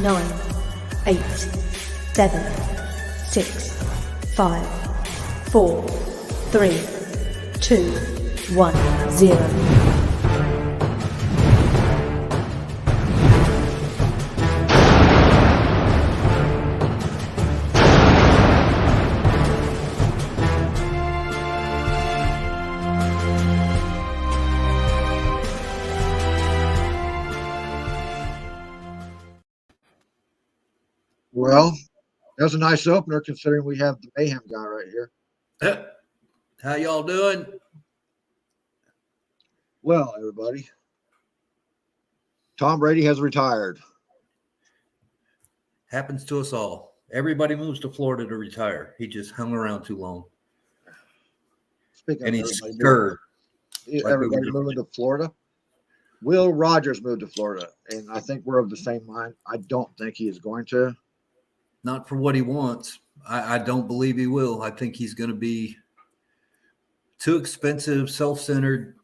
9, 8, 7, 6, 5, 4, 3, 2, 1, 0. Well, that was a nice opener considering we have the Mayhem guy right here. How y'all doing? Well, everybody, Tom Brady has retired. Happens to us all. Everybody moves to Florida to retire. He just hung around too long. Speaking and of he's scared. Everybody moving to Florida. Will Rogers moved to Florida, and I think we're of the same mind. I don't think he is going to. Not for what he wants. I don't believe he will. I think he's going to be too expensive, self-centered,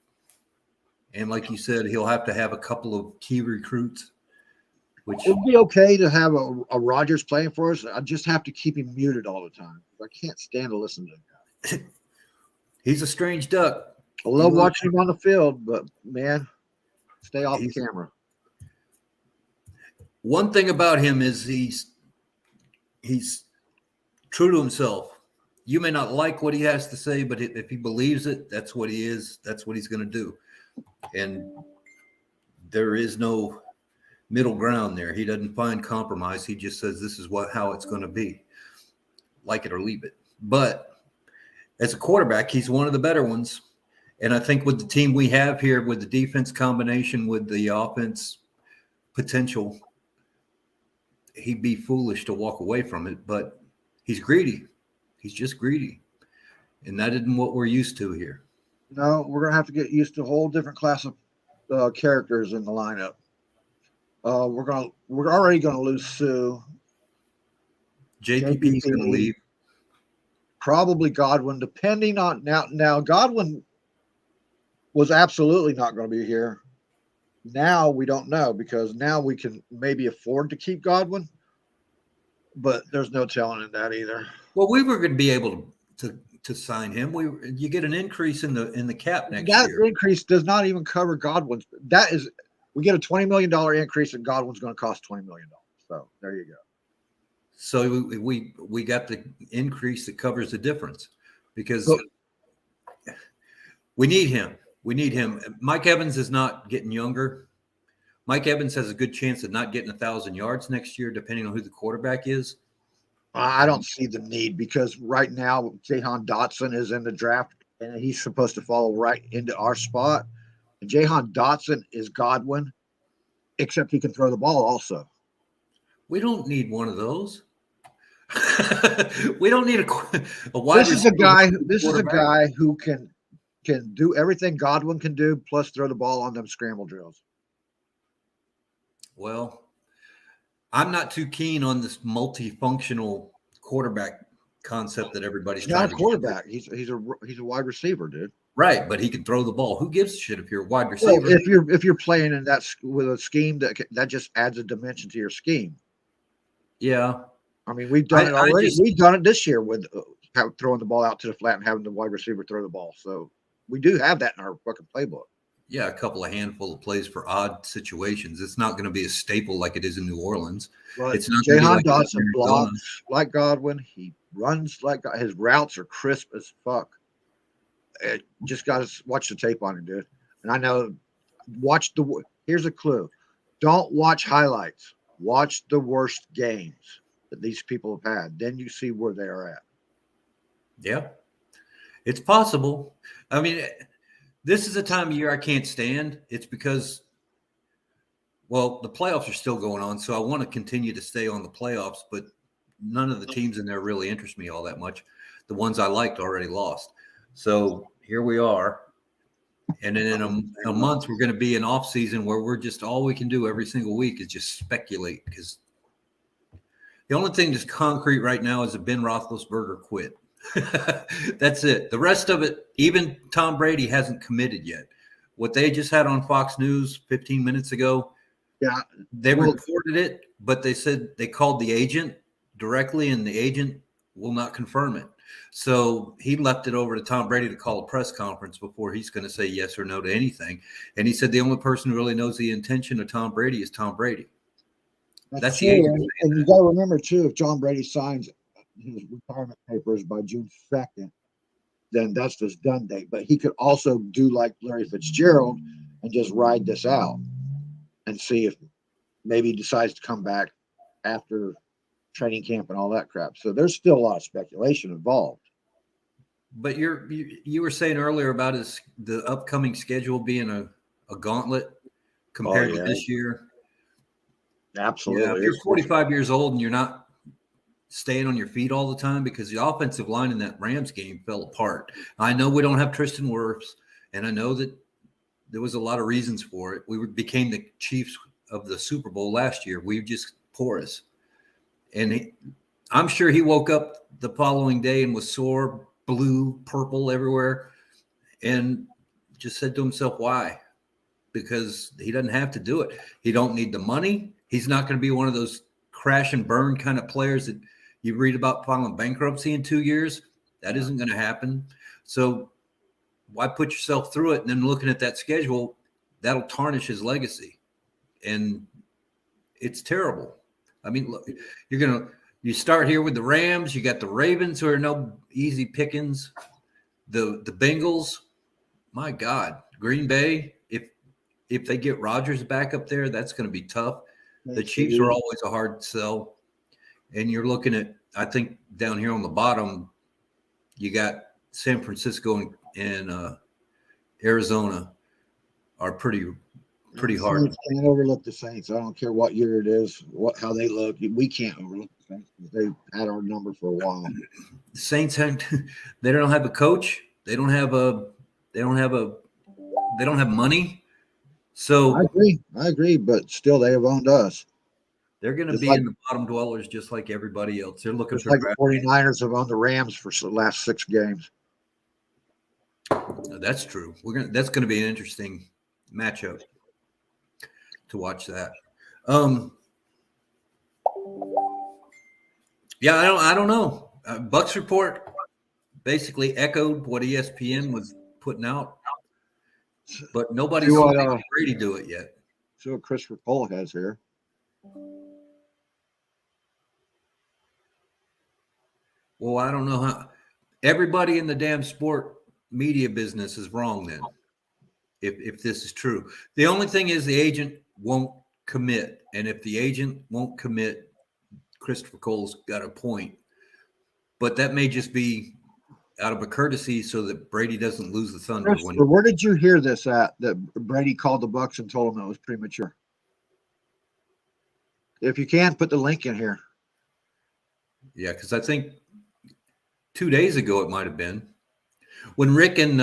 and like you said, he'll have to have a couple of key recruits. Which it would be okay to have a Rogers playing for us. I just have to keep him muted all the time. I can't stand to listen to him. He's a strange duck. I love watching him on the field, but man, stay off the camera. One thing about him is he's true to himself. You may not like what he has to say, but if he believes it, that's what he is. That's what he's going to do. And there is no middle ground there. He doesn't find compromise. He just says, this is how it's going to be. Like it or leave it. But as a quarterback, he's one of the better ones. And I think with the team we have here, with the defense combination, with the offense potential, he'd be foolish to walk away from it. But he's greedy. He's just greedy. And that isn't what we're used to here. No, we're going to have to get used to a whole different class of characters in the lineup. We're already going to lose Sue. JPP's going to leave. Probably Godwin, depending on now. Godwin was absolutely not going to be here. Now we don't know, because now we can maybe afford to keep Godwin, but there's no telling in that either. Well, we were going to be able to sign him. You get an increase in the cap next year. That increase does not even cover Godwin's. We get a $20 million increase, and Godwin's going to cost $20 million. So there you go. So we got the increase that covers the difference, because we need him. We need him. Mike Evans is not getting younger. Mike Evans has a good chance of not getting 1,000 yards next year, depending on who the quarterback is. I don't see the need, because right now Jahan Dotson is in the draft, and he's supposed to fall right into our spot. And Jahan Dotson is Godwin, except he can throw the ball also. We don't need one of those. We don't need a wide receiver. This is a guy who can do everything Godwin can do, plus throw the ball on them scramble drills. Well, I'm not too keen on this multifunctional quarterback concept that everybody's trying to get. He's not a quarterback. He's a wide receiver, dude. Right, but he can throw the ball. Who gives a shit if you're a wide receiver? Well, if you're playing in that with a scheme that just adds a dimension to your scheme. Yeah, I mean, we've done it already. We've done it this year with throwing the ball out to the flat and having the wide receiver throw the ball. So we do have that in our fucking playbook. Yeah, a couple of handful of plays for odd situations. It's not going to be a staple like it is in New Orleans. But it's not. Jahan Dotson blocks like Godwin. He runs like his routes are crisp as fuck. Just got to watch the tape on him, dude. And I know, here's a clue. Don't watch highlights. Watch the worst games that these people have had. Then you see where they are at. Yeah, it's possible. I mean, this is a time of year I can't stand. It's because, well, the playoffs are still going on, so I want to continue to stay on the playoffs, but none of the teams in there really interest me all that much. The ones I liked already lost. So here we are. And then in a month, we're going to be in off season where we're just, all we can do every single week is just speculate, because the only thing that's concrete right now is that Ben Roethlisberger quit. That's it. The rest of it, even Tom Brady hasn't committed yet. What they just had on Fox News 15 minutes ago, yeah, they reported it. but they said they called the agent directly, and the agent will not confirm it. So he left it over to Tom Brady to call a press conference before he's going to say yes or no to anything. And he said the only person who really knows the intention of Tom Brady is Tom Brady. That's the agent. And you got to remember, too, if John Brady signs his retirement papers by June 2nd, then that's his done date. But he could also do like Larry Fitzgerald and just ride this out and see if maybe he decides to come back after training camp and all that crap. So there's still a lot of speculation involved. But you were saying earlier about the upcoming schedule being a gauntlet compared to this year. Absolutely. Yeah, if you're 45 years old and you're not staying on your feet all the time, because the offensive line in that Rams game fell apart. I know we don't have Tristan Wirfs, and I know that there was a lot of reasons for it. We became the Chiefs of the Super Bowl last year. We were just porous. And I'm sure he woke up the following day and was sore, blue, purple everywhere, and just said to himself, why? Because he doesn't have to do it. He don't need the money. He's not going to be one of those crash and burn kind of players that you read about filing bankruptcy in 2 years. That isn't going to happen. So why put yourself through it? And then looking at that schedule, that'll tarnish his legacy. And it's terrible. I mean, look, you start here with the Rams. You got the Ravens, who are no easy pickings. The Bengals, my God, Green Bay. If they get Rodgers back up there, that's going to be tough. The Chiefs are always a hard sell. And you're looking at, I think down here on the bottom, you got San Francisco and Arizona are pretty hard. Can't overlook the Saints. I don't care what year it is, how they look. We can't overlook the Saints. They've had our number for a while. The Saints they don't have a coach. They don't have money. So I agree, but still they have owned us. They're going to be in the bottom dwellers just like everybody else. They're looking for the 49ers have owned the Rams for the last 6 games. That's true. That's going to be an interesting matchup to watch that. Yeah, I don't know. Bucks report basically echoed what ESPN was putting out, but nobody's seen Brady do it yet. See what Christopher Cole has here. Well, I don't know how. Everybody in the damn sport media business is wrong then, if this is true. The only thing is the agent won't commit, and if the agent won't commit, Christopher Cole's got a point. But that may just be out of a courtesy so that Brady doesn't lose the thunder. Where did you hear this at, that Brady called the Bucks and told them it was premature? If you can, put the link in here. Yeah, because I think 2 days ago it might have been when Rick and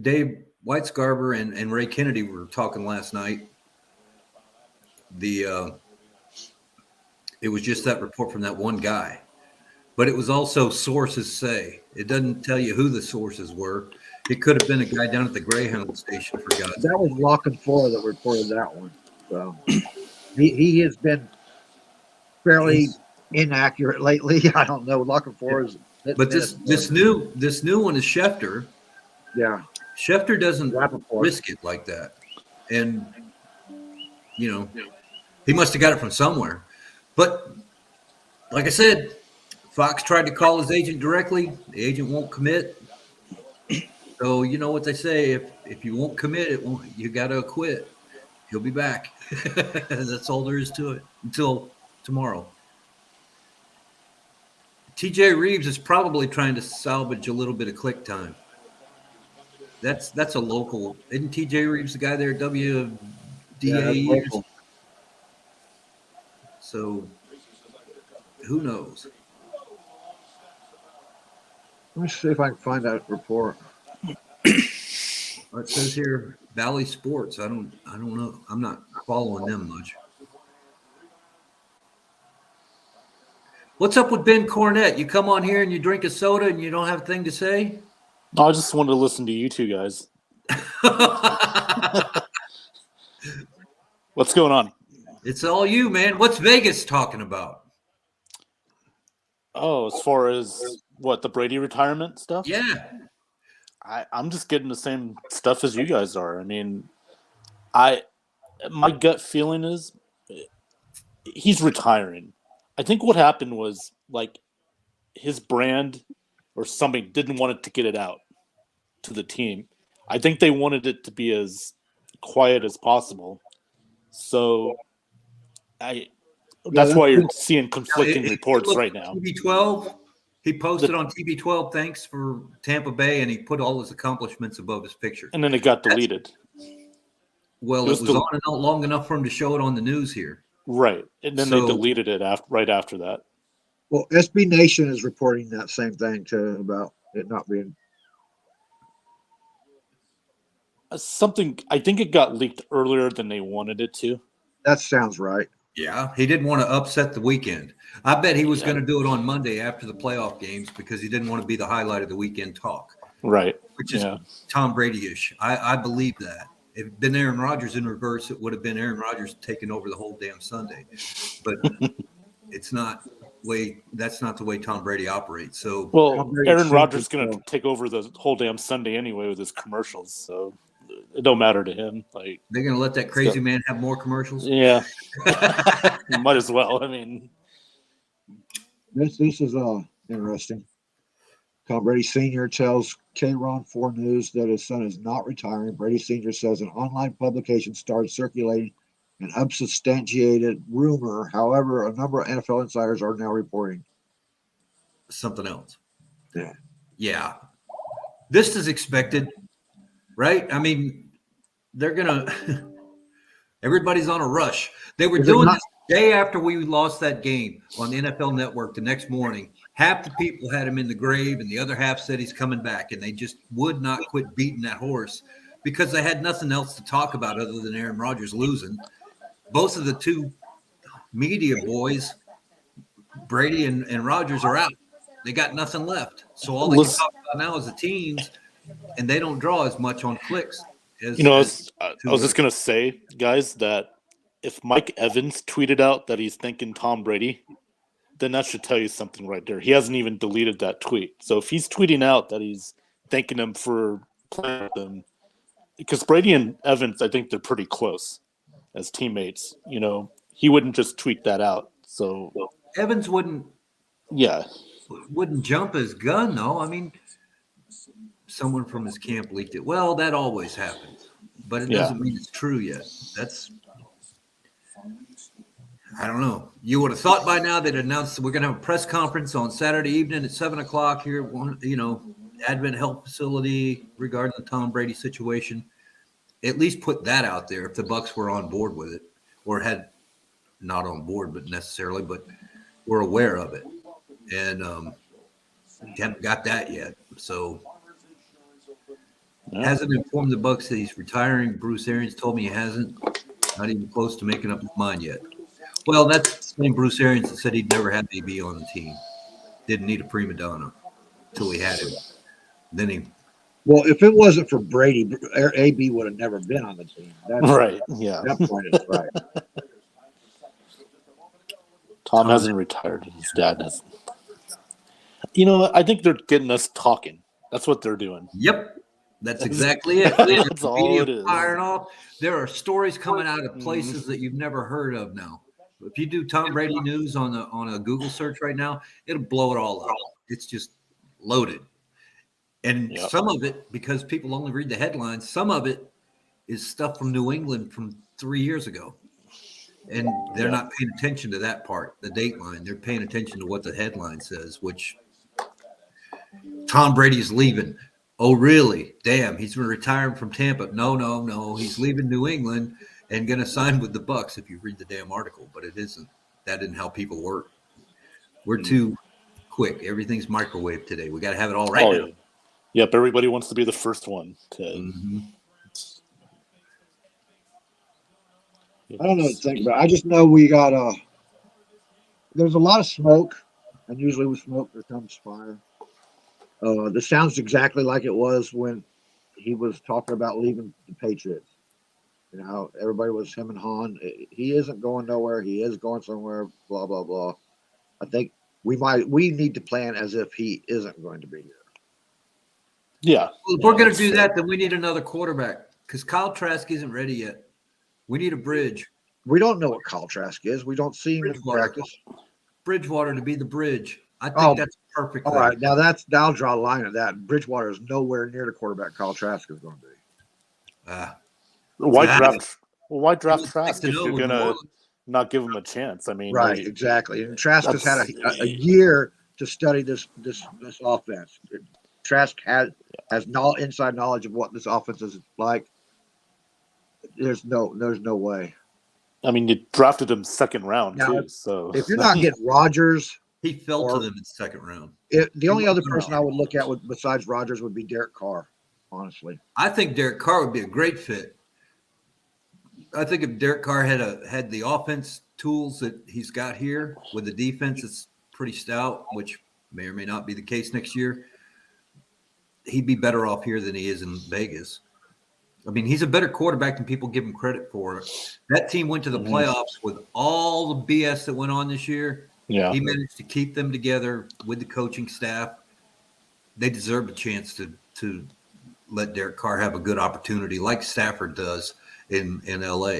Dave Weisgarber and Ray Kennedy were talking last night. It was just that report from that one guy, but it was also sources say. It doesn't tell you who the sources were. It could have been a guy down at the Greyhound station, for God's sake. That was Lock and Four that reported that one. So he has been fairly inaccurate lately. I don't know. Lock and Four is. But this new one is Schefter. Yeah, Schefter doesn't risk it like that, and he must have got it from somewhere. But like I said, Fox tried to call his agent directly. The agent won't commit. So you know what they say: if you won't commit, you got to quit. He'll be back. That's all there is to it until tomorrow. TJ Reeves is probably trying to salvage a little bit of click time. That's a local. Isn't TJ Reeves the guy there at WDA? Yeah, so who knows? Let me see if I can find that report. It says here Valley Sports. I don't know. I'm not following them much. What's up with Ben Cornett? You come on here and you drink a soda and you don't have a thing to say? I just wanted to listen to you two guys. What's going on? It's all you, man. What's Vegas talking about? Oh, as far as what, the Brady retirement stuff? Yeah. I'm just getting the same stuff as you guys are. I mean, my gut feeling is he's retiring. I think what happened was like his brand or somebody didn't want it to get it out to the team. I think they wanted it to be as quiet as possible. So that's why you're seeing conflicting reports right now. TB12, he posted on TB12, thanks for Tampa Bay, and he put all his accomplishments above his picture. And then it got deleted. Well, it was on and out long enough for him to show it on the news here. Right. And then they deleted it right after that. Well, SB Nation is reporting that same thing too about it not being something. I think it got leaked earlier than they wanted it to. That sounds right. Yeah, he didn't want to upset the weekend. I bet he was going to do it on Monday after the playoff games because he didn't want to be the highlight of the weekend talk. Right. Which is Tom Brady-ish. I believe that. If it had been Aaron Rodgers in reverse, it would have been Aaron Rodgers taking over the whole damn Sunday. But it's not that's not the way Tom Brady operates. So Aaron Rodgers is going to take over the whole damn Sunday anyway with his commercials. So it don't matter to him. Like they're going to let that crazy man have more commercials. Yeah, might as well. I mean, this is interesting. Tom Brady Sr. tells KRON4 News that his son is not retiring. Brady Sr. says an online publication started circulating an unsubstantiated rumor. However, a number of NFL insiders are now reporting something else. Yeah. This is expected, right? I mean, they're gonna. Everybody's on a rush. They were doing this day after we lost that game on the NFL Network. The next morning, half the people had him in the grave, and the other half said he's coming back, and they just would not quit beating that horse because they had nothing else to talk about other than Aaron Rodgers losing. Both of the two media boys, Brady and Rodgers, are out. They got nothing left. So all they can talk about now is the teams, and they don't draw as much on clicks. I was just going to say, guys, that if Mike Evans tweeted out that he's thanking Tom Brady, then that should tell you something right there. He hasn't even deleted that tweet. So if he's tweeting out that he's thanking him for playing with them, because Brady and Evans, I think they're pretty close as teammates. He wouldn't just tweet that out. So Evans wouldn't jump his gun, though. I mean, someone from his camp leaked it. Well, that always happens, but it doesn't mean it's true yet. I don't know. You would have thought by now they'd announced that we're going to have a press conference on Saturday evening at 7:00 here at Advent Health Facility regarding the Tom Brady situation. At least put that out there if the Bucs were on board with it, or had not on board, but were aware of it. And haven't got that yet. So hasn't informed the Bucs that he's retiring. Bruce Arians told me he hasn't. Not even close to making up his mind yet. Well, that's the same Bruce Arians that said he'd never had AB on the team. Didn't need a prima donna until he had him. Then well, if it wasn't for Brady, AB would have never been on the team. Right. Yeah. That point is right. Tom hasn't retired. His dad hasn't. I think they're getting us talking. That's what they're doing. Yep. That's exactly it. That's all it is. Firing off. There are stories coming out of places that you've never heard of now. If you do Tom Brady news on a Google search right now, it'll blow it all up. It's just loaded. And some of it, because people only read the headlines, some of it is stuff from New England from 3 years ago. And they're not paying attention to that part, the date line. They're paying attention to what the headline says, which Tom Brady's leaving. Oh, really? Damn, he's retiring from Tampa. No. He's leaving New England and going to sign with the Bucs if you read the damn article. But it isn't. That isn't how people work. We're too quick. Everything's microwave today. We got to have it all right now. Yep, everybody wants to be the first one. I don't know what to think about. I just know we got there's a lot of smoke, and usually with smoke there comes fire. This sounds exactly like it was when he was talking about leaving the Patriots. You know, everybody was him and Han. He isn't going nowhere. He is going somewhere. Blah blah blah. I think we need to plan as if he isn't going to be here. Yeah. Well, if we're going to do that, then we need another quarterback because Kyle Trask isn't ready yet. We need a bridge. We don't know what Kyle Trask is. We don't see him in practice. Bridgewater to be the bridge. I think that's perfect. All right, now I'll draw a line at that. Bridgewater is nowhere near the quarterback Kyle Trask is going to be. Why draft Trask if you're gonna not give him a chance? I mean, right, exactly. And Trask has had a year to study this offense. Trask has inside knowledge of what this offense is like. There's no way. I mean, you drafted him second round now, too. So if you're not getting Rodgers, he fell to them in the second round. The only other person I would look at besides Rodgers would be Derek Carr. Honestly, I think Derek Carr would be a great fit. I think if Derek Carr had the offense tools that he's got here with the defense that's pretty stout, which may or may not be the case next year, he'd be better off here than he is in Vegas. I mean, he's a better quarterback than people give him credit for. That team went to the playoffs with all the BS that went on this year. Yeah. He managed to keep them together with the coaching staff. They deserve a chance to let Derek Carr have a good opportunity like Stafford does in LA.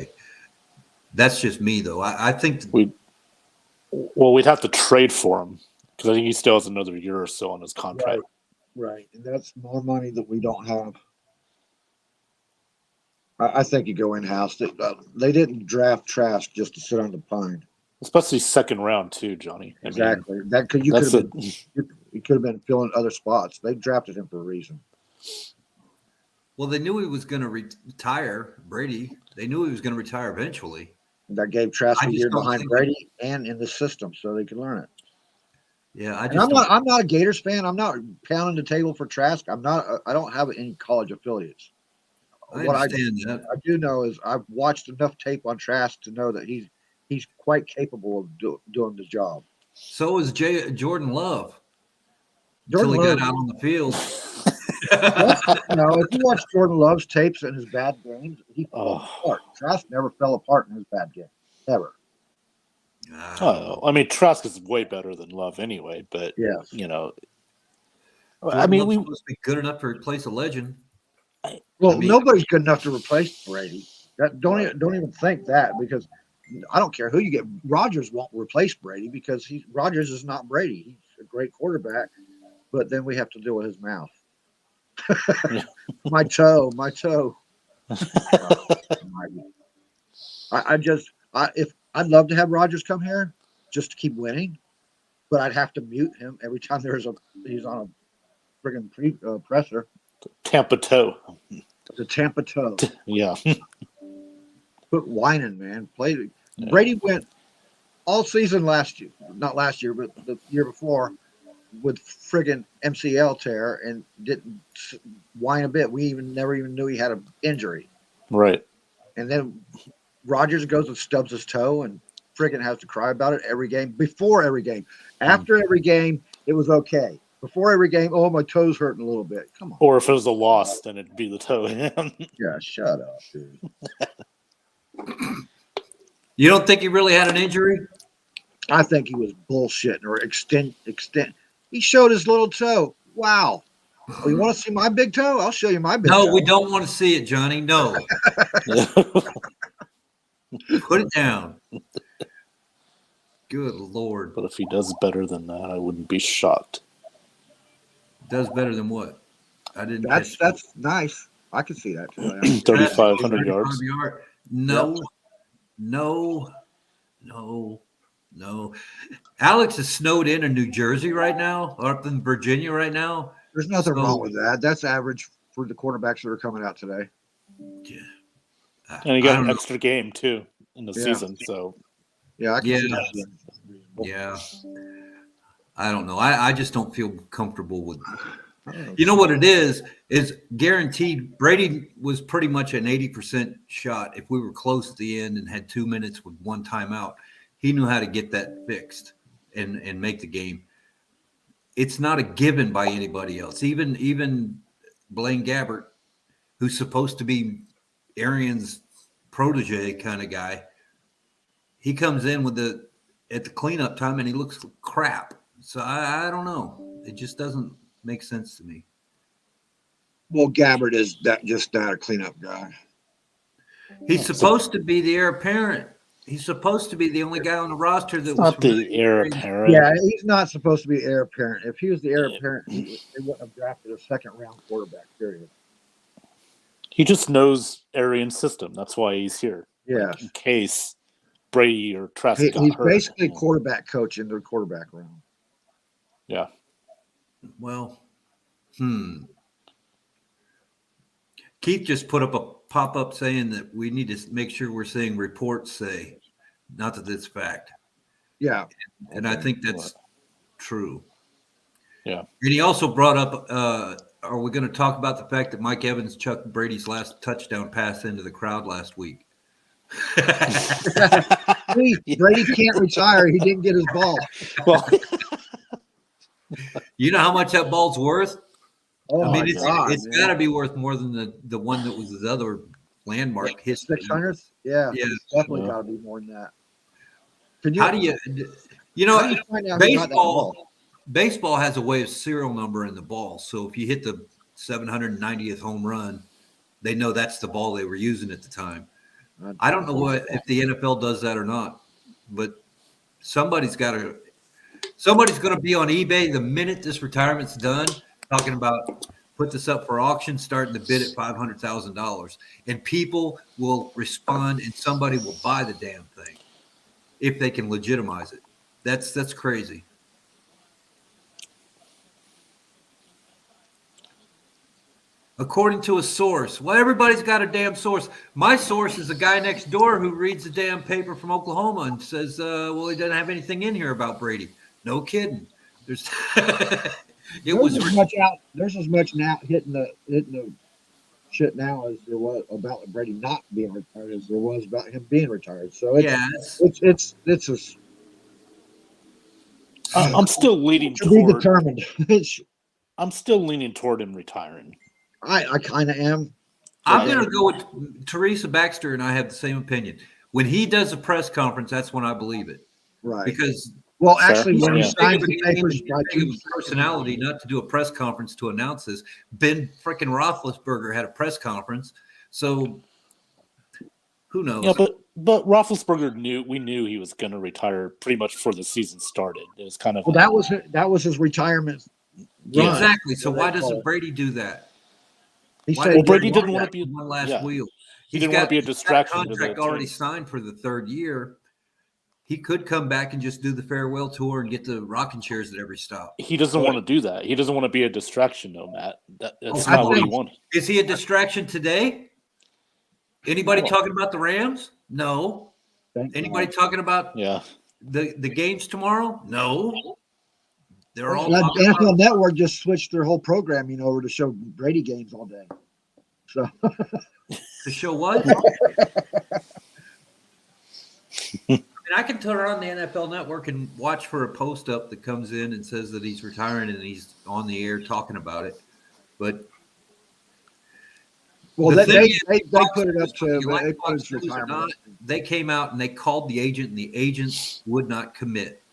That's just me, though. I think we'd have to trade for him because I think he still has another year or so on his contract. Right. And that's more money that we don't have. I think you go in-house. They didn't draft Trask just to sit on the pine. Especially second round too, Johnny. Exactly. You could have been filling other spots. They drafted him for a reason. Well, they knew he was going to retire, Brady. They knew he was going to retire eventually. That gave Trask a year behind Brady and in the system so they could learn it. Yeah, I'm not a Gators fan. I'm not pounding the table for Trask. I don't have any college affiliates. I understand that. I do know is I've watched enough tape on Trask to know that he's quite capable of doing the job. So is Jordan Love. Jordan until he Love, got out on the field. if you watch Jordan Love's tapes and his bad games, he fell apart. Trask never fell apart in his bad game. Never. I mean, Trask is way better than Love anyway, but yes. Jordan Love's supposed to be good enough to replace a legend. Nobody's good enough to replace Brady. Don't even think that, because I don't care who you get. Rodgers won't replace Brady because Rodgers is not Brady. He's a great quarterback, but then we have to deal with his mouth. my toe. I'd love to have Rodgers come here just to keep winning, but I'd have to mute him every time he's on a friggin' presser. Tampa toe. The Tampa toe. Yeah. Quit whining, man. Brady went all season not last year, but the year before, with friggin' MCL tear and didn't whine a bit. We never even knew he had an injury. Right. And then Rodgers goes and stubs his toe and friggin' has to cry about it every game. Before every game. After every game, it was okay. Before every game, my toe's hurting a little bit. Come on. Or if it was a loss, then it'd be the toe. Yeah, shut up, dude. You don't think he really had an injury? I think he was bullshitting or extend. He showed his little toe. Wow. Oh, you want to see my big toe? I'll show you my big toe. No, we don't want to see it, Johnny. No. Put it down. Good Lord. But if he does better than that, I wouldn't be shocked. Does better than what? I didn't. That's nice. I can see that too. 3,500 yards. No. Alex is snowed in New Jersey right now, or up in Virginia right now. There's nothing wrong with that. That's average for the quarterbacks that are coming out today. Yeah. And you got an extra game too in the season, so yeah, I can see that. Yeah. I don't know. I just don't feel comfortable with it. You know what it is guaranteed. Brady was pretty much an 80% shot. If we were close at the end and had 2 minutes with one timeout, he knew how to get that fixed and make the game. It's not a given by anybody else. Even Blaine Gabbert, who's supposed to be Arians' protege kind of guy. He comes in at the cleanup time and he looks crap. So I don't know. It just doesn't make sense to me. Well, Gabbard is just not a cleanup guy. He's supposed to be the heir apparent. He's supposed to be the only guy on the roster that was Not the heir apparent. Yeah, he's not supposed to be heir apparent. If he was the heir apparent, they wouldn't have drafted a second-round quarterback, period. He just knows Arian's system. That's why he's here. Yeah. In case Brady or Trask got He's hurt. basically quarterback coach in the quarterback room. Yeah. Well, Keith just put up a pop-up saying that we need to make sure we're saying reports say, not that it's fact. Yeah. And I think that's true. Yeah. And he also brought up, are we going to talk about the fact that Mike Evans chucked Brady's last touchdown pass into the crowd last week? Brady can't retire. He didn't get his ball. Well, you know how much that ball's worth? Oh, I mean, my it's got to be worth more than the one that was his other landmark history. 600th? Yeah. Yeah. It's definitely got to be more than that. How do you how do you find out who got that ball? Baseball has a way of serial number in the ball. So if you hit the 790th home run, they know that's the ball they were using at the time. I don't know if the NFL does that or not, but somebody's going to be on eBay the minute this retirement's done, talking about put this up for auction, starting to bid at $500,000, and people will respond, and somebody will buy the damn thing if they can legitimize it. That's crazy. According to a source. Well, everybody's got a damn source. My source is a guy next door who reads the damn paper from Oklahoma and says, well, he doesn't have anything in here about Brady. No kidding. There's as much now hitting the shit now as there was about Brady not being retired as there was about him being retired. So I'm still leaning to be toward. determined. I'm still leaning toward him retiring. I kind of am. I'm going to go with Teresa Baxter, and I have the same opinion. When he does a press conference, that's when I believe it. Right. Because actually, when he signed the papers, personality not to do a press conference to announce this. Ben freaking Roethlisberger had a press conference, so who knows? Yeah, but Roethlisberger we knew he was going to retire pretty much before the season started. It was kind of that was his retirement. Yeah, exactly. So why doesn't Brady do that? Brady didn't want to be one last wheel. He didn't want to be a distraction. Contract already signed for the third year. He could come back and just do the farewell tour and get the rocking chairs at every stop. He doesn't want to do that. He doesn't want to be a distraction, though, Matt. That's not what he wanted. Is he a distraction today? Anybody talking about the Rams? No. Anybody talking about the games tomorrow? No. They're all NFL Network just switched their whole programming over to show Brady games all day. So to show what? I can turn on the NFL Network and watch for a post up that comes in and says that he's retiring and he's on the air talking about it. But they put it up to retirement. They came out and they called the agent, and the agent would not commit.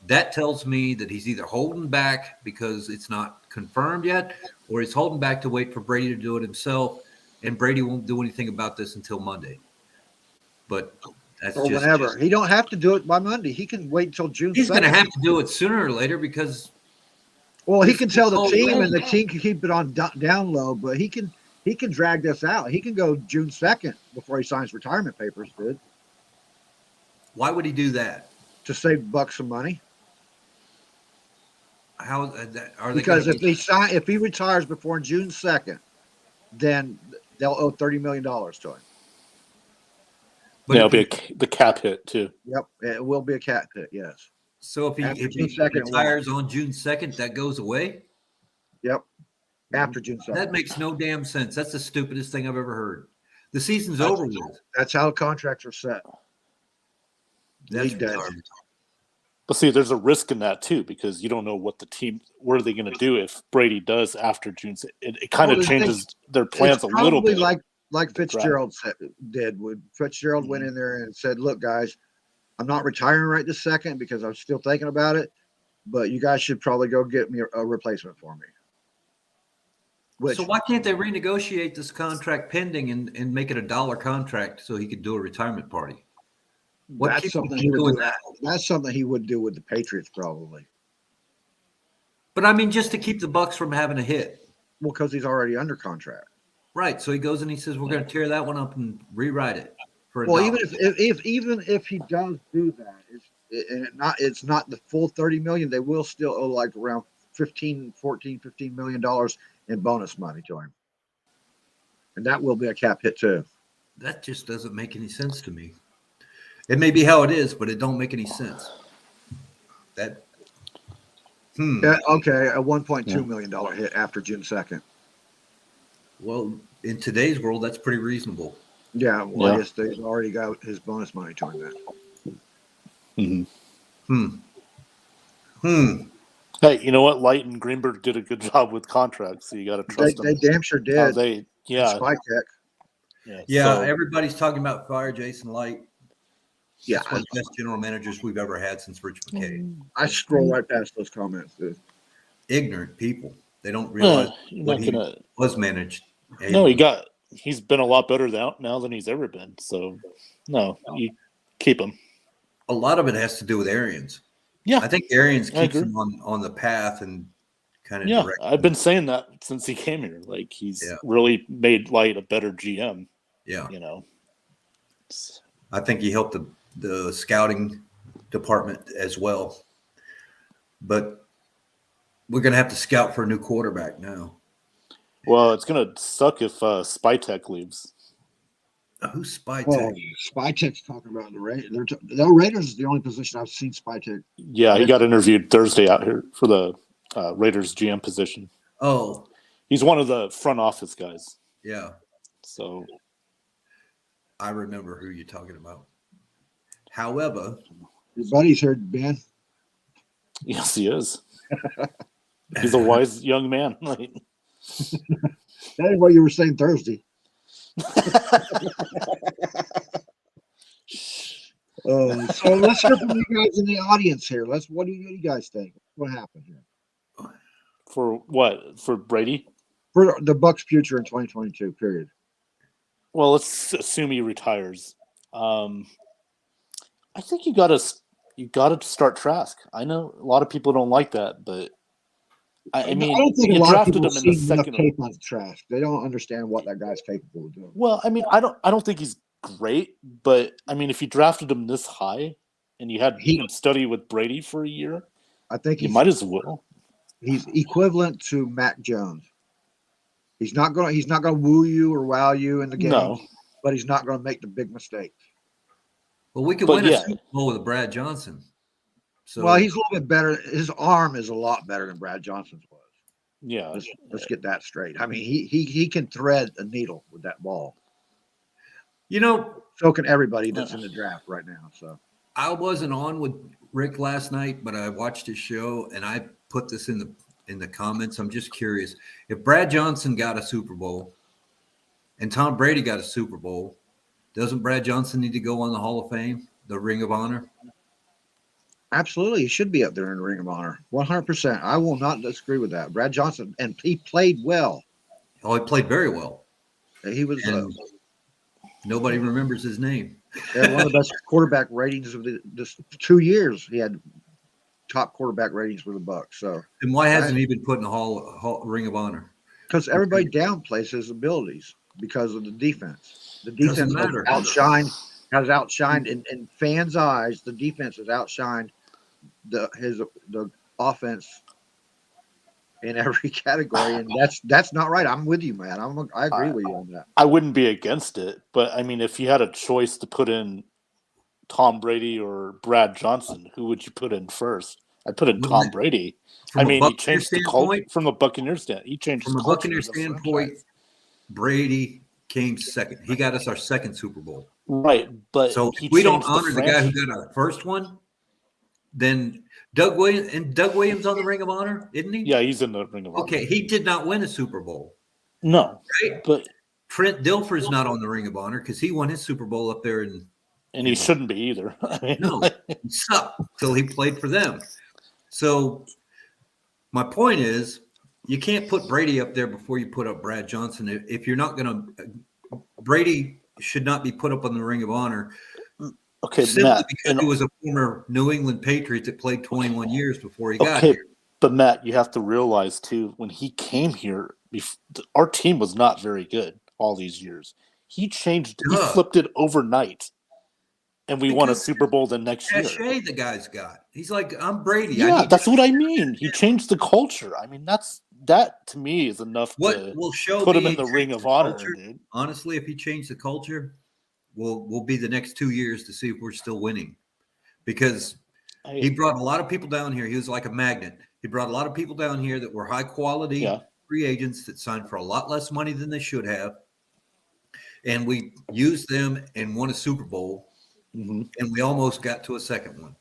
That tells me that he's either holding back because it's not confirmed yet, or he's holding back to wait for Brady to do it himself, and Brady won't do anything about this until Monday. But that's just whenever. He don't have to do it by Monday. He can wait until June. He's going to have to do it sooner or later because. Well, he can tell the team, and the team can keep it on down low. But he can drag this out. He can go June 2nd before he signs retirement papers. Dude. Why would he do that? To save bucks some money. How are they? Because if he retires before June 2nd, then they'll owe $30 million to him. But it'll be the cap hit too. Yep, it will be a cap hit. Yes. So if he retires on June 2nd, that goes away. Yep. After June 2nd. That makes no damn sense. That's the stupidest thing I've ever heard. The season's over with. That's how contracts are set. That's But see, there's a risk in that too, because you don't know what what are they going to do if Brady does after June. It kind of changes their plans a little bit. Like like Fitzgerald did. When Fitzgerald went in there and said, "Look, guys, I'm not retiring right this second because I'm still thinking about it, but you guys should probably go get me a replacement for me." Which, So why can't they renegotiate this contract pending and make it a dollar contract so he could do a retirement party? What that's keeps something him he would doing do. that? That's something he would do with the Patriots probably. But I mean, just to keep the Bucks from having a hit. Well, because he's already under contract. Right. So he goes and he says, we're going to tear that one up and rewrite it for a Well, dollar. even if he does do that, it's not the full 30 million. They will still owe like around 15 million dollars in bonus money to him, and that will be a cap hit too. That just doesn't make any sense to me. It may be how it is, but it don't make any sense. That. Yeah, okay, a $1.2 million hit after June 2nd. Well, in today's world, that's pretty reasonable. Yeah, well, I guess they've already got his bonus money to him then. Hey, you know what? Light and Greenberg did a good job with contracts, so you got to trust them. They damn sure did. Spy Tech. Yeah, everybody's talking about fire Jason Light. Yeah, He's one of the best general managers we've ever had since Rich McKay. I scroll right past those comments, dude. Ignorant people. They don't realize what he was managed. No, he's been a lot better now than he's ever been. So, no, you keep him. A lot of it has to do with Arians. Yeah, I think Arians keeps him on the path and kind of direct. I've been saying that since he came here. Like he's really made Light a better GM. Yeah, you know. I think he helped the scouting department as well. But we're going to have to scout for a new quarterback now. Well, it's going to suck if Spytek leaves. Who's Spytek? Oh, Spytek's talking about the Raiders. The Raiders is the only position I've seen Spytek. Yeah, he got interviewed Thursday out here for the Raiders GM position. Oh. He's one of the front office guys. Yeah. So. I remember who you're talking about. However, your buddy's heard Ben. Yes, he is. He's a wise young man. That is what you were saying Thursday. So let's hear from you guys in the audience here. What do you guys think? What happened here? For what? For Brady? For the Bucks' future in 2022, period. Well, let's assume he retires. I think you gotta start Trask. I know a lot of people don't like that, but I mean, I don't think you a lot of drafted people him in the see enough second. tape on Trask. They don't understand what that guy's capable of doing. Well, I mean, I don't think he's great, but I mean, if you drafted him this high and you had him study with Brady for a year, I think you might as well. He's equivalent to Mac Jones. He's not gonna woo you or wow you in the game, but he's not gonna make the big mistakes. Well, we could win a Super Bowl with Brad Johnson. So, well, he's a little bit better. His arm is a lot better than Brad Johnson's was. Yeah, let's get that straight. I mean, he can thread a needle with that ball. You know, so can everybody that's in the draft right now. So I wasn't on with Rick last night, but I watched his show and I put this in the comments. I'm just curious. If Brad Johnson got a Super Bowl and Tom Brady got a Super Bowl, doesn't Brad Johnson need to go on the Hall of Fame, the Ring of Honor? Absolutely. He should be up there in the Ring of Honor. 100%. I will not disagree with that. Brad Johnson, and he played well. Oh, he played very well. He was nobody remembers his name. One of the best quarterback ratings of this 2 years. He had top quarterback ratings for the Bucks. So, and why hasn't he been put in the Hall Ring of Honor? Because everybody downplays his abilities because of the defense. The defense has outshined in fans' eyes. The defense has outshined the offense in every category, and that's not right. I'm with you, man. I agree with you on that. I wouldn't be against it, but I mean, if you had a choice to put in Tom Brady or Brad Johnson, who would you put in first? I'd put in Tom Brady. I mean, he changed the culture from a Buccaneers standpoint. He changed from a Buccaneers standpoint. Brady came second. He got us our second Super Bowl. Right, but so if we don't honor the guy who got our first one, then Doug Williams on the Ring of Honor, isn't he? Yeah, he's in the Ring of Honor. Okay, he did not win a Super Bowl. No, right? but Trent Dilfer's not on the Ring of Honor because he won his Super Bowl up there in. And he shouldn't be either. I mean, No, he sucked till he played for them. So my point is, you can't put Brady up there before you put up Brad Johnson. If you're not going to, Brady should not be put up on the Ring of Honor. Okay, simply Matt, because he was a former New England Patriot that played 21 years before he got here. But Matt, you have to realize too, when he came here, our team was not very good all these years. He flipped it overnight. And we won a Super Bowl the next year. Cachet the guy's got. He's like, I'm Brady. Yeah, that's what I mean. He changed the culture. I mean, that to me is enough to put him in the Ring of Honor, dude. Honestly, if he changed the culture, we'll be the next 2 years to see if we're still winning. Because he brought a lot of people down here. He was like a magnet. He brought a lot of people down here that were high quality free agents that signed for a lot less money than they should have. And we used them and won a Super Bowl. Mm-hmm. And we almost got to a second one.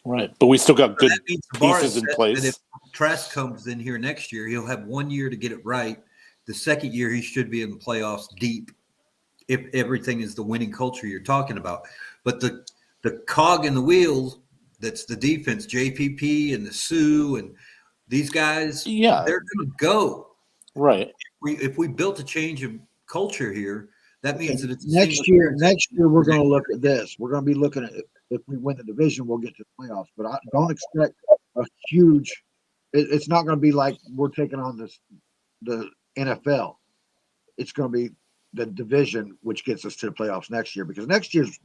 Right. But we still got good pieces in place. If Trask comes in here next year, he'll have 1 year to get it right. The second year, he should be in the playoffs deep if everything is the winning culture you're talking about. But the cog in the wheels, that's the defense, JPP and the Sioux and these guys, they're going to go. Right. If we built a change of culture here, that means that it's next year we're going to look at this. We're going to be looking at if we win the division, we'll get to the playoffs. But I don't expect a huge. It's not going to be like we're taking on the NFL. It's going to be the division which gets us to the playoffs next year because next year's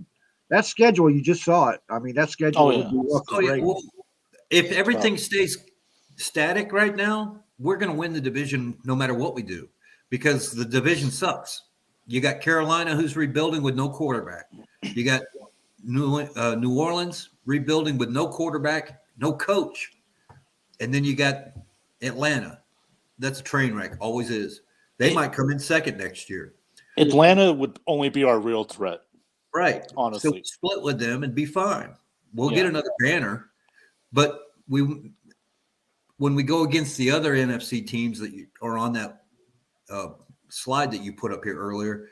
that schedule you just saw it. I mean that schedule. Well, if everything stays static right now, we're going to win the division no matter what we do because the division sucks. You got Carolina, who's rebuilding with no quarterback. You got New Orleans rebuilding with no quarterback, no coach. And then you got Atlanta. That's a train wreck, always is. They might come in second next year. Atlanta would only be our real threat. Right. Honestly. So split with them and be fine. We'll get another banner. But when we go against the other NFC teams that are on that slide that you put up here earlier,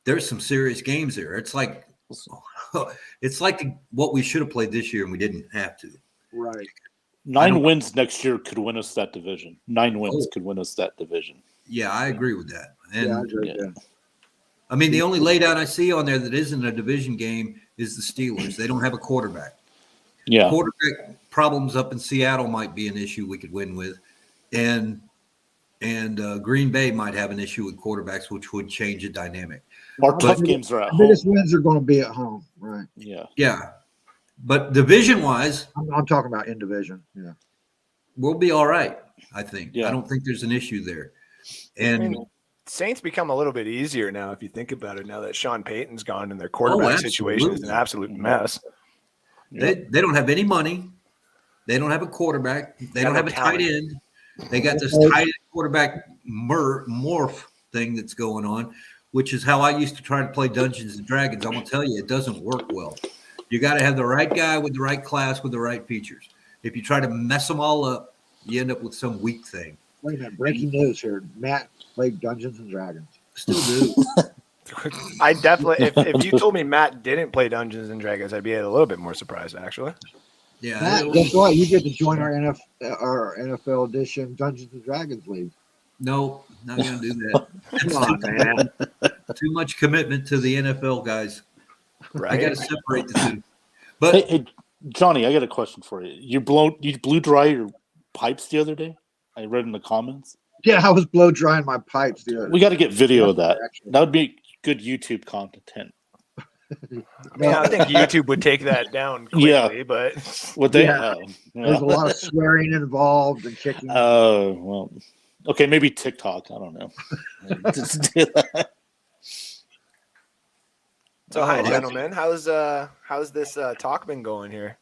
there's some serious games there. It's like what we should have played this year and we didn't have to. Right. 9 wins next year could win us that division. 9 wins could win us that division. Yeah, I agree with that. And I agree with that. I mean, the only laydown I see on there that isn't a division game is the Steelers. They don't have a quarterback. Yeah. Quarterback problems up in Seattle might be an issue we could win with. And Green Bay might have an issue with quarterbacks, which would change the dynamic. Our tough games are at home. Biggest wins are going to be at home, right? Yeah. Yeah. But division-wise, I'm talking about in division. Yeah. We'll be all right, I think. Yeah. I don't think there's an issue there. And Saints become a little bit easier now if you think about it, now that Sean Payton's gone and their quarterback situation is an absolute mess. They don't have any money. They don't have a quarterback. They don't have a tight end. They got this tight end quarterback morph thing that's going on, which is how I used to try to play Dungeons and Dragons. I'm going to tell you, it doesn't work well. You got to have the right guy with the right class with the right features. If you try to mess them all up, you end up with some weak thing. Wait a minute. Breaking news here. Matt played Dungeons and Dragons. Still do. I definitely, if you told me Matt didn't play Dungeons and Dragons, I'd be a little bit more surprised, actually. Yeah. Matt, guess what? You get to join our NFL edition Dungeons and Dragons league. No, not going to do that. Come on, man. Too much commitment to the NFL guys. Right. I got to separate the two. But Hey, Johnny, I got a question for you. You blew dry your pipes the other day? I read in the comments. Yeah, I was blow drying my pipes the other We got to get video of that. Actually. That would be good YouTube content. I think YouTube would take that down quickly, but Would they? Yeah. There's a lot of swearing involved and kicking. Oh, well. Okay, maybe TikTok. I don't know. Just do that. So hi, gentlemen. How's this talk been going here?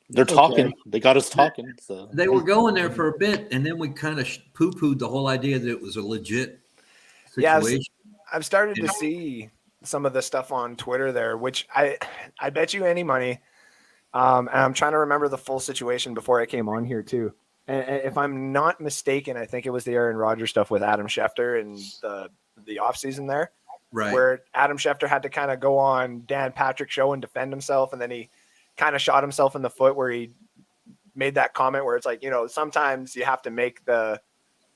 They're talking. They got us talking. So they were going there for a bit, and then we kind of poo-pooed the whole idea that it was a legit situation. Yeah, I've started to see some of the stuff on Twitter there, which I bet you any money. And I'm trying to remember the full situation before I came on here too. And if I'm not mistaken, I think it was the Aaron Rodgers stuff with Adam Schefter and the offseason there, Right. where Adam Schefter had to kind of go on Dan Patrick's show and defend himself, and then he kind of shot himself in the foot where he made that comment where it's like, sometimes you have to make the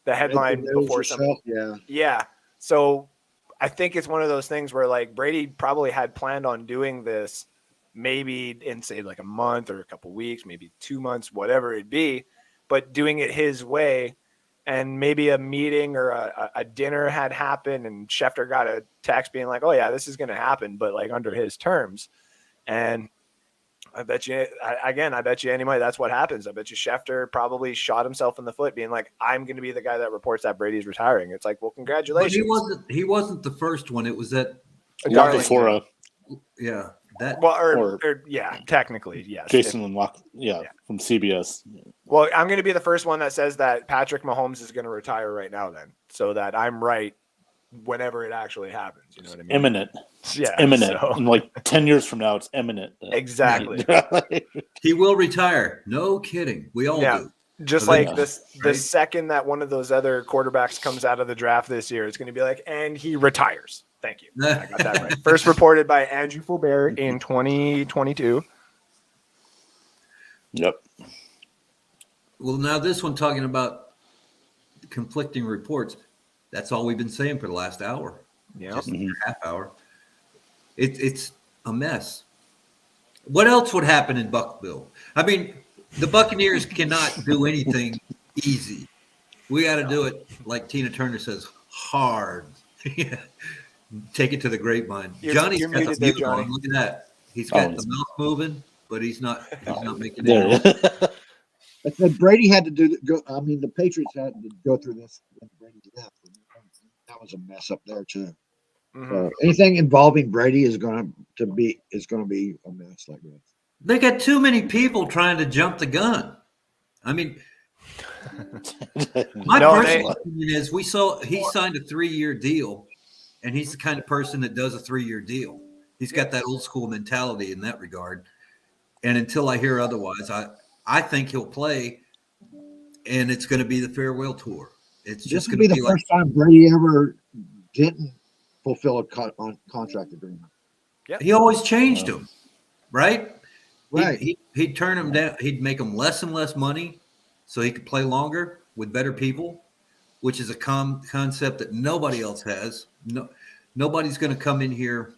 headline before something. Yeah. So I think it's one of those things where like Brady probably had planned on doing this maybe in say like a month or a couple weeks, maybe 2 months, whatever it'd be, but doing it his way. And maybe a meeting or a dinner had happened and Schefter got a text being like, oh yeah, this is going to happen, but like under his terms. And I bet you anyway, that's what happens. I bet you Schefter probably shot himself in the foot being like, I'm going to be the guy that reports that Brady's retiring. It's like, well, congratulations. But he wasn't the first one. It was that Before yeah. That technically, yes. Jason Locke, from CBS. Well, I'm going to be the first one that says that Patrick Mahomes is going to retire right now then, so that I'm right whenever it actually happens. You know what I mean? Imminent. Yeah. Imminent. So. In like 10 years from now, it's imminent. Exactly. He will retire. No kidding. We all do. Just like this, the second that one of those other quarterbacks comes out of the draft this year, it's going to be like, and he retires. Thank you. I got that right. First reported by Andrew Fulbert in 2022. Yep. Well, now this one talking about conflicting reports. That's all we've been saying for the last hour. Yeah. Just a half hour. It's a mess. What else would happen in Buckville? I mean, the Buccaneers cannot do anything easy. We got to do it, like Tina Turner says, hard. Take it to the grapevine. Johnny's got the mute on. Look at that. He's got the mouth moving, but he's not making it. I said Brady had to the Patriots had to go through this when Brady left. That was a mess up there too. Mm-hmm. Anything involving Brady is going to be a mess like this. They got too many people trying to jump the gun. I mean, my personal opinion is he signed a 3-year deal, and he's the kind of person that does a 3-year deal. He's got that old school mentality in that regard. And until I hear otherwise, I think he'll play, and it's going to be the farewell tour. It's just going to be the first time Brady ever didn't fulfill a contract agreement. Yep. He always changed them, right? Right. He'd turn them down. He'd make them less and less money so he could play longer with better people, which is a concept that nobody else has. Nobody's going to come in here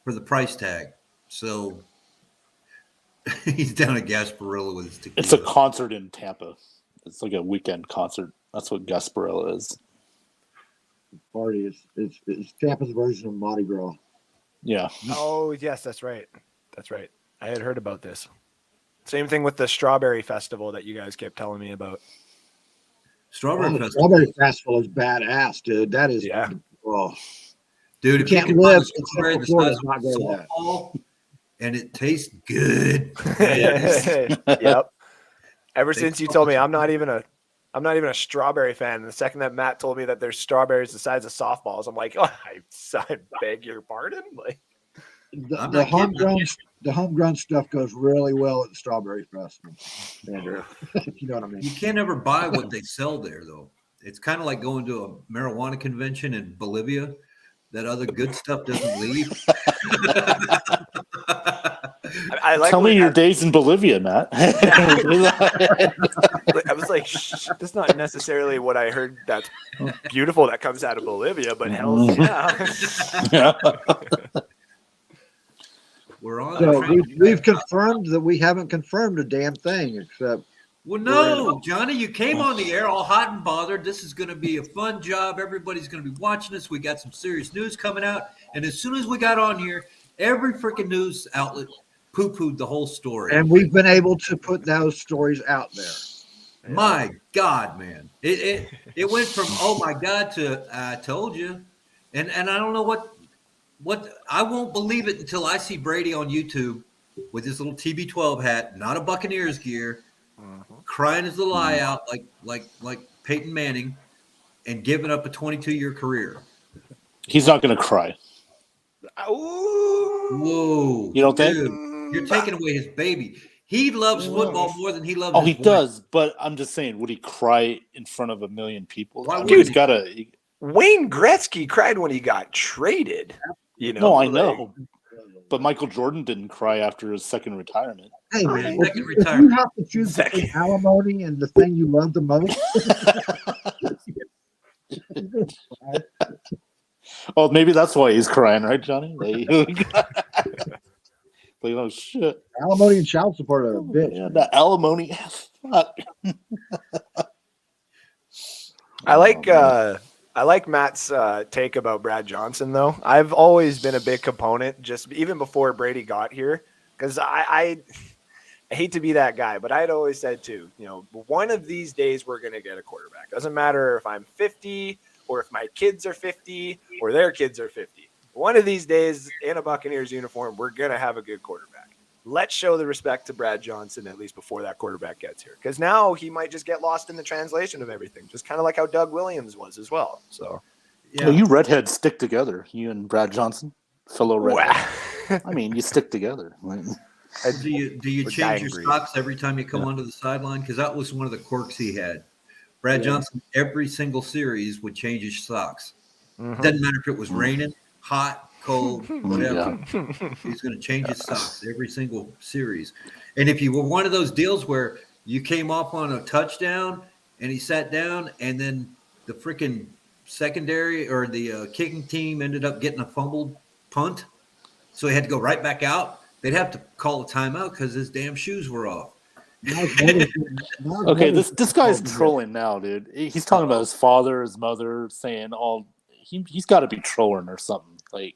for the price tag. So he's down at Gasparilla with his tequila. It's a concert in Tampa. It's like a weekend concert. That's what Gasparilla is. Party is Tampa's version of Mardi Gras. Yeah. Oh, yes, that's right. That's right. I had heard about this. Same thing with the Strawberry Festival that you guys kept telling me about. Strawberry Festival. Strawberry Festival is badass, dude. That is, dude. If you can't live in Florida, not go to that. And it tastes good. Yep. Ever since you told me I'm not even a strawberry fan. And the second that Matt told me that there's strawberries the size of softballs, I'm like, I beg your pardon. Like the homegrown stuff goes really well at the Strawberry Festival. Andrew, you know what I mean? You can't ever buy what they sell there, though. It's kind of like going to a marijuana convention in Bolivia. That other good stuff doesn't leave. Tell me your days in Bolivia, Matt. I was like, that's not necessarily what I heard that's beautiful that comes out of Bolivia, but hell yeah. We're on. So we've confirmed that we haven't confirmed a damn thing except. Well, no, Johnny, you came on the air all hot and bothered. This is going to be a fun job. Everybody's going to be watching us. We got some serious news coming out. And as soon as we got on here, every freaking news outlet poo-pooed the whole story. And we've been able to put those stories out there. My God, man. It went from, oh, my God, to I told you. And I don't know what I won't believe it until I see Brady on YouTube with his little TB12 hat, not a Buccaneers gear, crying his little eye out like Peyton Manning, and giving up a 22-year career. He's not going to cry. Whoa! You don't think? You're taking away his baby. He loves football more than he loves. Oh, he does. But I'm just saying, would he cry in front of a million people? Why he's got to. Wayne Gretzky cried when he got traded. You know, No, I like, know. But Michael Jordan didn't cry after his second retirement. Hey man, Second if you retirement. have to choose between Second. alimony and the thing you love the most, Oh, maybe that's why he's crying, right, Johnny? Like, oh shit. alimony and child support are a bitch. Yeah, Man. that alimony. Fuck. I like Matt's take about Brad Johnson, though. I've always been a big component, just even before Brady got here, because I hate to be that guy, but I'd always said too, you know, one of these days we're going to get a quarterback. Doesn't matter if I'm 50 or if my kids are 50 or their kids are 50. One of these days in a Buccaneers uniform, we're going to have a good quarterback. Let's show the respect to Brad Johnson at least before that quarterback gets here, because now he might just get lost in the translation of everything, just kind of like how Doug Williams was as well. So, Well, you redheads stick together. You and Brad Johnson, fellow redhead. wow. I mean, you stick together. Like, Do you We're change dying your breed. socks every time you come onto the sideline? Because that was one of the quirks he had. Brad Johnson, every single series would change his socks. Mhm. Doesn't matter if it was raining, hot, cold, whatever. yeah. He's going to change his socks every single series. And if you were one of those deals where you came off on a touchdown and he sat down, and then the freaking secondary or the kicking team ended up getting a fumbled punt, so he had to go right back out, they'd have to call a timeout because his damn shoes were off. Okay, this guy's trolling now, dude. He's talking about his father, his mother, saying all. He's got to be trolling or something. Like,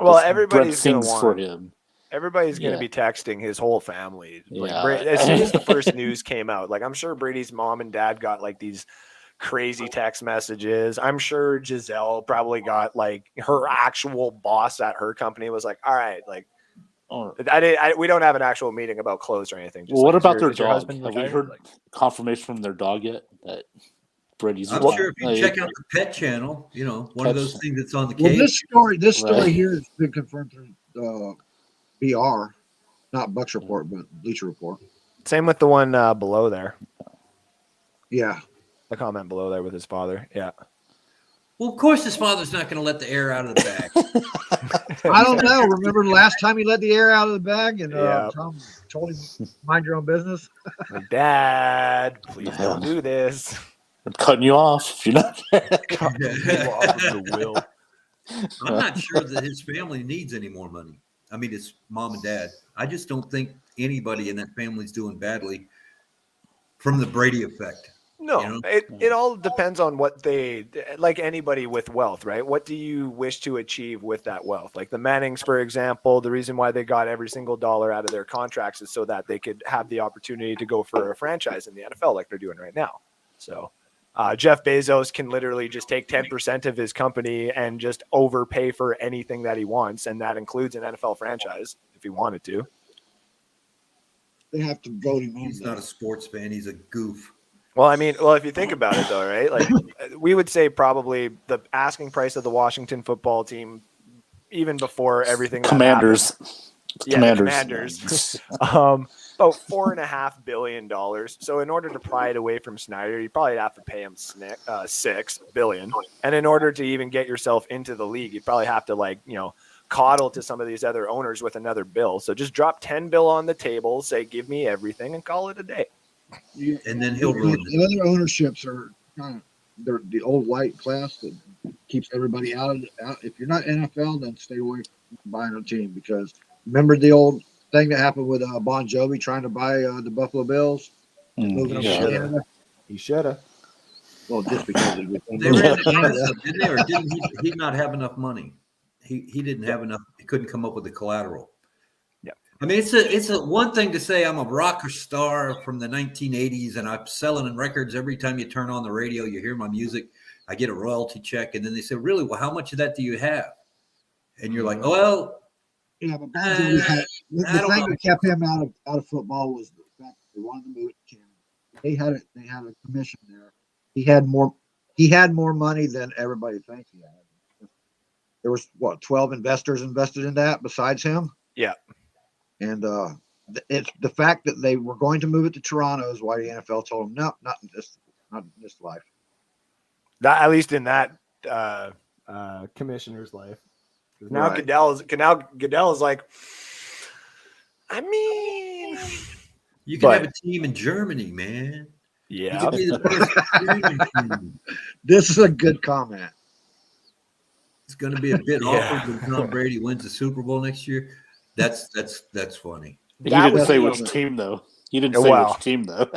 Well, Brent everybody's going to sings for want. him. Everybody's going to Yeah. be texting his whole family. Like, Yeah. as soon as the first news came out, like I'm sure Brady's mom and dad got like these crazy text messages. I'm sure Giselle probably got like her actual boss at her company was like, "All right, like Or, we don't have an actual meeting about clothes or anything." Just well, what like, about their is your dog? husband Have we retired? heard Like, confirmation from their dog yet that Brady's I'm retired? sure if you Like, check out the pet channel, you know, one of those things that's on the Well, cage. this story Right. here has been confirmed through BR, not Bucks Report, but Bleacher Report. same with the one below there, Yeah, the comment below there with his father. Yeah. Well, of course, his father's not going to let the air out of the bag. I don't know. Remember the last time he let the air out of the bag and Yeah. Tom told him mind your own business? Like, Dad, please don't do this. I'm cutting you off if you're not. Cut you off of the will. I'm not sure that his family needs any more money. I mean, it's mom and dad. I just don't think anybody in that family's doing badly from the Brady effect. No, You know? it all depends on what they, like anybody with wealth, right? What do you wish to achieve with that wealth? Like the Mannings, for example, the reason why they got every single dollar out of their contracts is so that they could have the opportunity to go for a franchise in the NFL like they're doing right now. So Jeff Bezos can literally just take 10% of his company and just overpay for anything that he wants. And that includes an NFL franchise if he wanted to. They have to vote him in. He's not a sports fan. He's a goof. Well, I mean, if you think about it, though, right? Like, we would say probably the asking price of the Washington football team, even before everything. Commanders. The Commanders. About $4.5 billion. So, in order to pry it away from Snyder, you probably have to pay him $6 billion. And in order to even get yourself into the league, you probably have to, coddle to some of these other owners with another bill. So, just drop $10 billion on the table, say, give me everything, and call it a day. And then he'll ruin it. The other ownerships are kind of they're the old white class that keeps everybody out. If you're not NFL, then stay away from buying a team, because remember the old thing that happened with Bon Jovi trying to buy the Buffalo Bills, moving them to Canada. He should have. Well, just because They ran the price up, didn't they? Or didn't he not have enough money? He didn't have enough. He couldn't come up with the collateral. I mean, it's a one thing to say I'm a rock star from the 1980s and I'm selling records every time you turn on the radio, you hear my music, I get a royalty check. And then they say, really? Well, how much of that do you have? And you're like, well, yeah, but Bon Jovi the thing that kept him out of football was the fact that they wanted to move it to Canada. They had a commission there. He had more money than everybody thinks he had. There was 12 investors invested in that besides him. Yeah. And it's the fact that they were going to move it to Toronto is why the NFL told them, no, not in this life. That, at least in that commissioner's life. Now Right. Goodell is like, I mean, You can have But- a team in Germany, man. You yeah. could be the first German team. This is a good comment. It's going to be a bit Yeah. awkward when Tom Brady wins the Super Bowl next year. That's funny. He That didn't would say be- which team though. He didn't say Wow. which team though.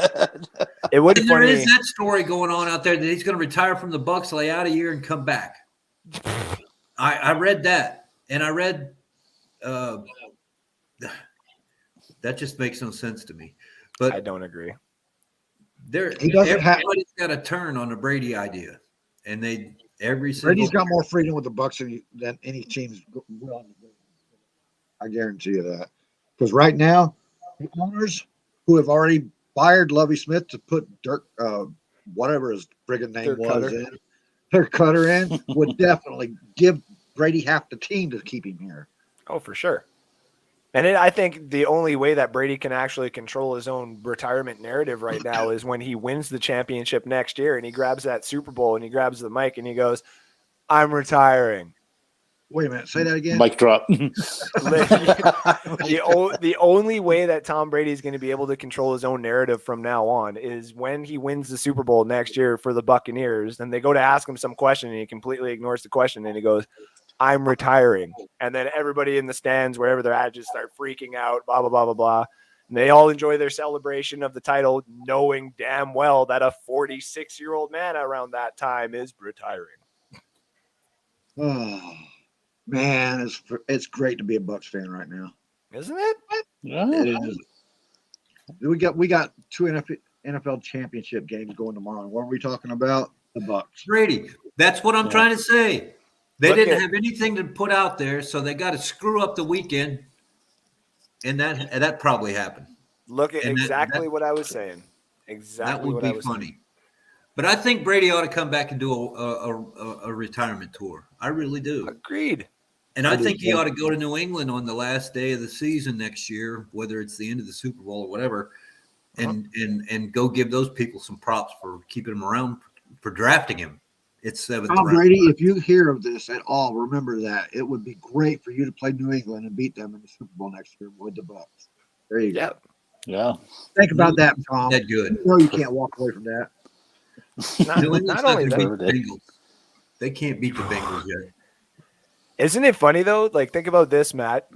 It would be And there funny. is that story going on out there that he's going to retire from the Bucks, lay out a year, and come back. I read that, and I read that just makes no sense to me. I But don't agree. He doesn't have- everybody's got a turn on the Brady idea, and every single Brady's got more freedom with the Bucks than any team's willing to do. I guarantee you that. Because right now, the owners who have already fired Lovie Smith to put Dirk, whatever his friggin' name Dirk was, Cutter. in, Dirk Cutter in, would definitely give Brady half the team to keep him here. Oh, for sure. And I think the only way that Brady can actually control his own retirement narrative right now is when he wins the championship next year and he grabs that Super Bowl and he grabs the mic and he goes, I'm retiring. Wait a minute, say that again. Mic drop. The only way that Tom Brady is going to be able to control his own narrative from now on is when he wins the Super Bowl next year for the Buccaneers. And they go to ask him some question and he completely ignores the question and he goes, I'm retiring. And then everybody in the stands, wherever they're at, just start freaking out, blah, blah, blah, blah, blah. And they all enjoy their celebration of the title, knowing damn well that a 46-year-old man around that time is retiring. Oh, man, it's great to be a Bucks fan right now. Isn't it? Yeah. It is. We got two NFL championship games going tomorrow. What are we talking about? The Bucks. Brady. That's what I'm trying to say. They Look didn't at- have anything to put out there, so they got to screw up the weekend, and that probably happened. Look at And that- exactly what I was saying. That Exactly would what I be was funny. saying. But I think Brady ought to come back and do a retirement tour. I really do. Agreed. And I think he ought to go to New England on the last day of the season next year, whether it's the end of the Super Bowl or whatever, and go give those people some props for keeping him around, for drafting him. It's seventh Tom round. Brady, if you hear of this at all, remember that it would be great for you to play New England and beat them in the Super Bowl next year with the Bucks. There you go. Yeah. Yeah. Think about that, Tom. That good. You know you can't walk away from that. Not, New England's not not only gonna that, beat the Bengals. They can't beat the Bengals yet. isn't it funny though? Like, think about this, Matt.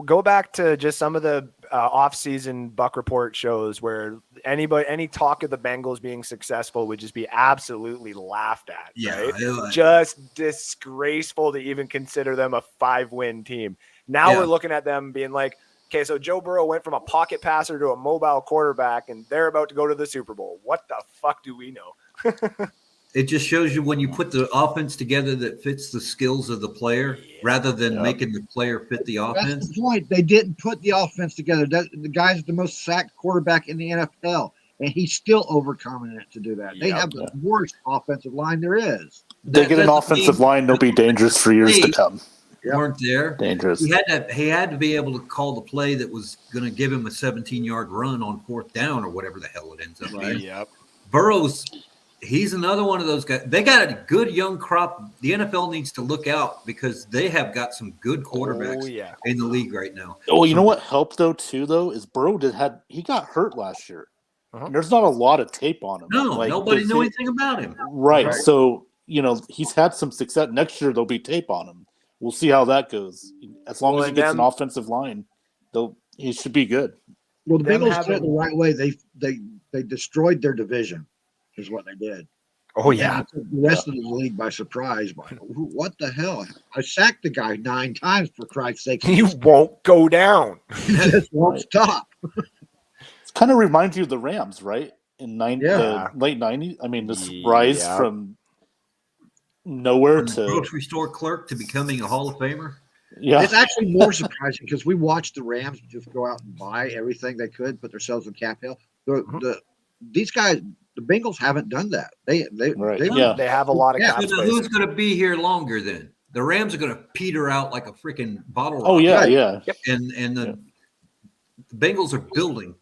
Go back to just some of the off-season Buck Report shows where any talk of the Bengals being successful would just be absolutely laughed at. Yeah, right? Just disgraceful to even consider them a 5-win team. Now Yeah. we're looking at them being like, okay, so Joe Burrow went from a pocket passer to a mobile quarterback, and they're about to go to the Super Bowl. What the fuck do we know? It just shows you when you put the offense together that fits the skills of the player rather than making the player fit the That's offense. the point. They didn't put the offense together. The guy's the most sacked quarterback in the NFL, and he's still overconfident to do that. They have the worst offensive line there is. They That get an doesn't offensive mean line, they'll be dangerous for years to Hey. come. weren't there. Dangerous. He had to be able to call the play that was going to give him a 17-yard run on fourth down or whatever the hell it ends up being. Yep. Burrow's he's another one of those guys. They got a good young crop. The NFL needs to look out because they have got some good quarterbacks in the league right now. Oh, you know what helped though is Burrow he got hurt last year. And there's not a lot of tape on him. No, nobody knew anything about him. Right. So, he's had some success. Next year there'll be tape on him. We'll see how that goes. As long as he gets an offensive line, he should be good. Well, the Bengals did it the right way. They destroyed their division, is what they did. Oh yeah. The rest of the league by surprise. What the hell? I sacked the guy 9 times for Christ's sake. He won't go down. He just won't stop. It kind of reminds you of the Rams, right? In late 90s. I mean, this rise from nowhere to grocery store clerk to becoming a Hall of Famer. Yeah, it's actually more surprising because we watched the Rams just go out and buy everything they could, put themselves in cap hell. These guys, the Bengals, haven't done that. They have a lot of cap So space. who's going to be here longer then? The Rams are going to peter out like a freaking bottle. Oh yeah, rocket. yeah. Yep. And the Bengals are building.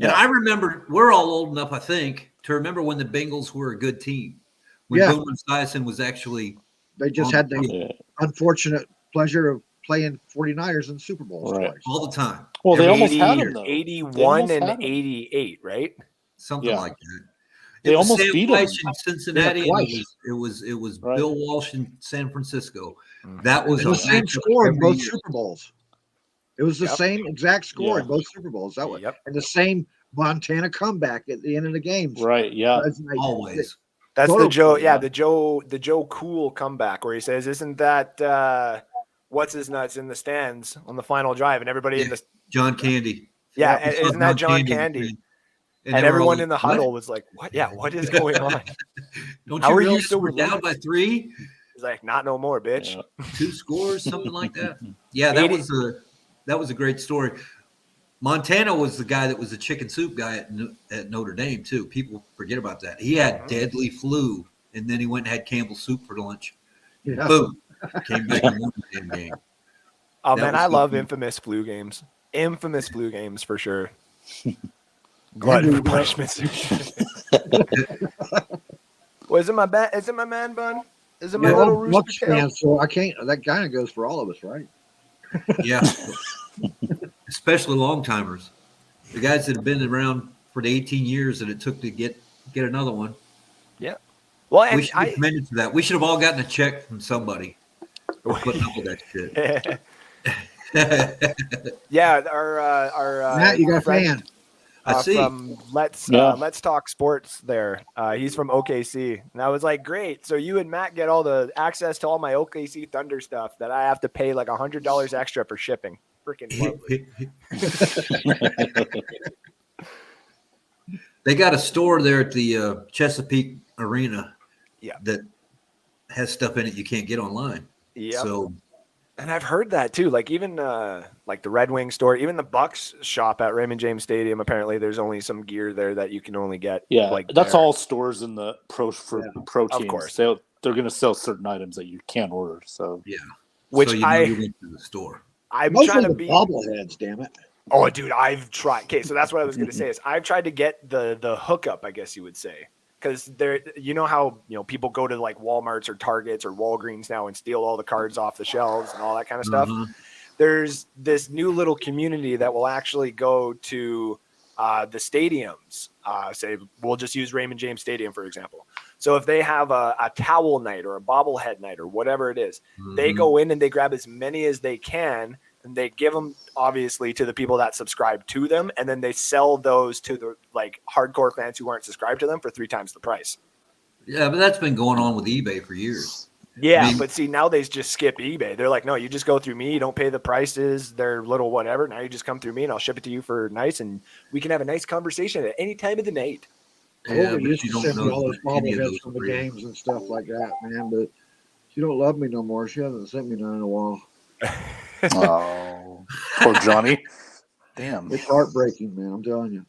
And I remember we're all old enough, I think, to remember when the Bengals were a good team. when Yeah. Boomer Esiason was actually They just on had the the field unfortunate pleasure of playing 49ers in Super Bowls Right. twice. all the time. Well, they Every almost had year, him though. They 81 almost and had him. 88, right? something Yeah. like that. They It was almost Sam beat Weiss him. in Cincinnati, Yeah, and twice. it was Right. Bill Walsh in San Francisco. That was And a the same matchup score in every both year. Super Bowls. It was the Yep. same exact score in Yeah. both Super Bowls. That was, Yep. and the same Montana comeback at the end of the games. Right. Yeah. It's like- Always. That's Photo the Joe. play, Yeah, yeah. the Joe Cool comeback where he says, "Isn't that what's his nuts in the stands on the final drive?" And everybody in the John Candy. yeah, Yep. isn't that John Candy? And everyone in the huddle was like, "What? Yeah, what is going on?" Don't How you are you realize so we're down by relaxed? 3, He's like, "Not no more, bitch." Yeah. 2 scores, something like that? Yeah, that 80 was a great story. Montana was the guy that was the chicken soup guy at Notre Dame too. People forget about that. He had deadly flu, and then he went and had Campbell soup for lunch. Yeah. Boom, came back and won the damn game. Oh That man, was I so love cool. infamous flu games. Infamous flu games for sure. I Glutton do for that. punishment. Well, is it my man bun? Is it my We're little all rooster Bucks tail? fans, so I can't. That kind of goes for all of us, right? Yeah, especially long timers, the guys that have been around for the 18 years that it took to get another one. Well, We and should be commended for that. We should have all gotten a check from somebody for putting up with that shit. yeah, our Matt, you got a friend, fan. I see. from Let's Talk Sports there. He's from OKC. And I was like, great. So you and Matt get all the access to all my OKC Thunder stuff that I have to pay like $100 extra for shipping. Freaking lovely. They got a store there at the Chesapeake Arena that has stuff in it you can't get online. Yeah. So, And I've heard that too. Like even like the Red Wing store, even the Bucks shop at Raymond James Stadium. Apparently, there's only some gear there that you can only get. Yeah, like that's there. all stores in the pro teams. course. They're going to sell certain items that you can't order. So yeah. Which so you know you went to the store. I'm Mostly trying to the be. bobbleheads, damn it. Oh, dude, I've tried. Okay, so that's what I was going to say is I've tried to get the hookup, I guess you would say, because there, you know how people go to like Walmarts or Targets or Walgreens now and steal all the cards off the shelves and all that kind of stuff. There's this new little community that will actually go to the stadiums. Say we'll just use Raymond James Stadium for example. So if they have a towel night or a bobblehead night or whatever it is, they go in and they grab as many as they can. And they give them obviously to the people that subscribe to them, and then they sell those to the like hardcore fans who aren't subscribed to them for 3 times the price. Yeah, but that's been going on with eBay for years. Yeah, I mean, but see now they just skip eBay. They're like, no, you just go through me. You don't pay the prices. They're little whatever. Now you just come through me, and I'll ship it to you for nice, and we can have a nice conversation at any time of the night. Yeah, Hogan but used you to don't send me know all those any of bobbleheads those from the real. games and stuff like that, man. But she don't love me no more. She hasn't sent me none in a while. Oh, poor Johnny. Damn. It's heartbreaking, man. I'm telling you.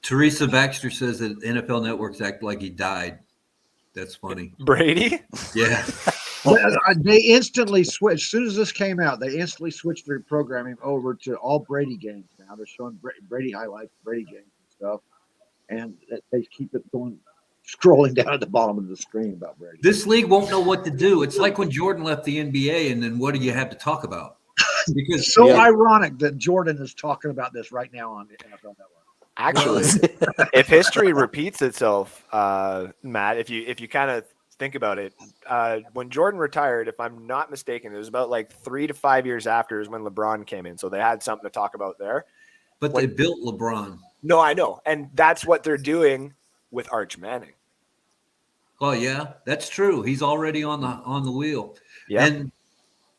Teresa Baxter says that NFL networks act like he died. That's funny. Brady? Yeah. They instantly switched. As soon as this came out, they instantly switched their programming over to all Brady games now. They're showing Brady highlights, Brady games and stuff. And they keep it going, scrolling down at the bottom of the screen about Brady. This league won't know what to do. It's like when Jordan left the NBA, and then what do you have to talk about? Because It's so ironic that Jordan is talking about this right now on the NFL Network. Actually, if history repeats itself, Matt, if you kind of think about it, when Jordan retired, if I'm not mistaken, it was about like 3 to 5 years after is when LeBron came in. So they had something to talk about there. But they built LeBron. No, I know. And that's what they're doing with Arch Manning. Oh yeah, that's true. He's already on the wheel. Yeah. And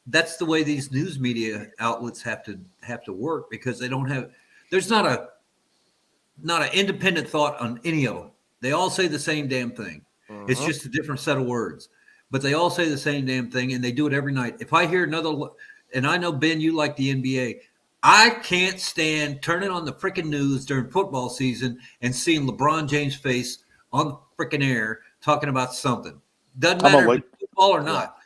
that's the way these news media outlets have to work, because they don't have, there's not an independent thought on any of them. They all say the same damn thing. It's just a different set of words, but they all say the same damn thing, and they do it every night. If I hear another, and I know, Ben, you like the NBA, I can't stand turning on the freaking news during football season and seeing LeBron James' face on the freaking air talking about something. Doesn't matter if it's football or not.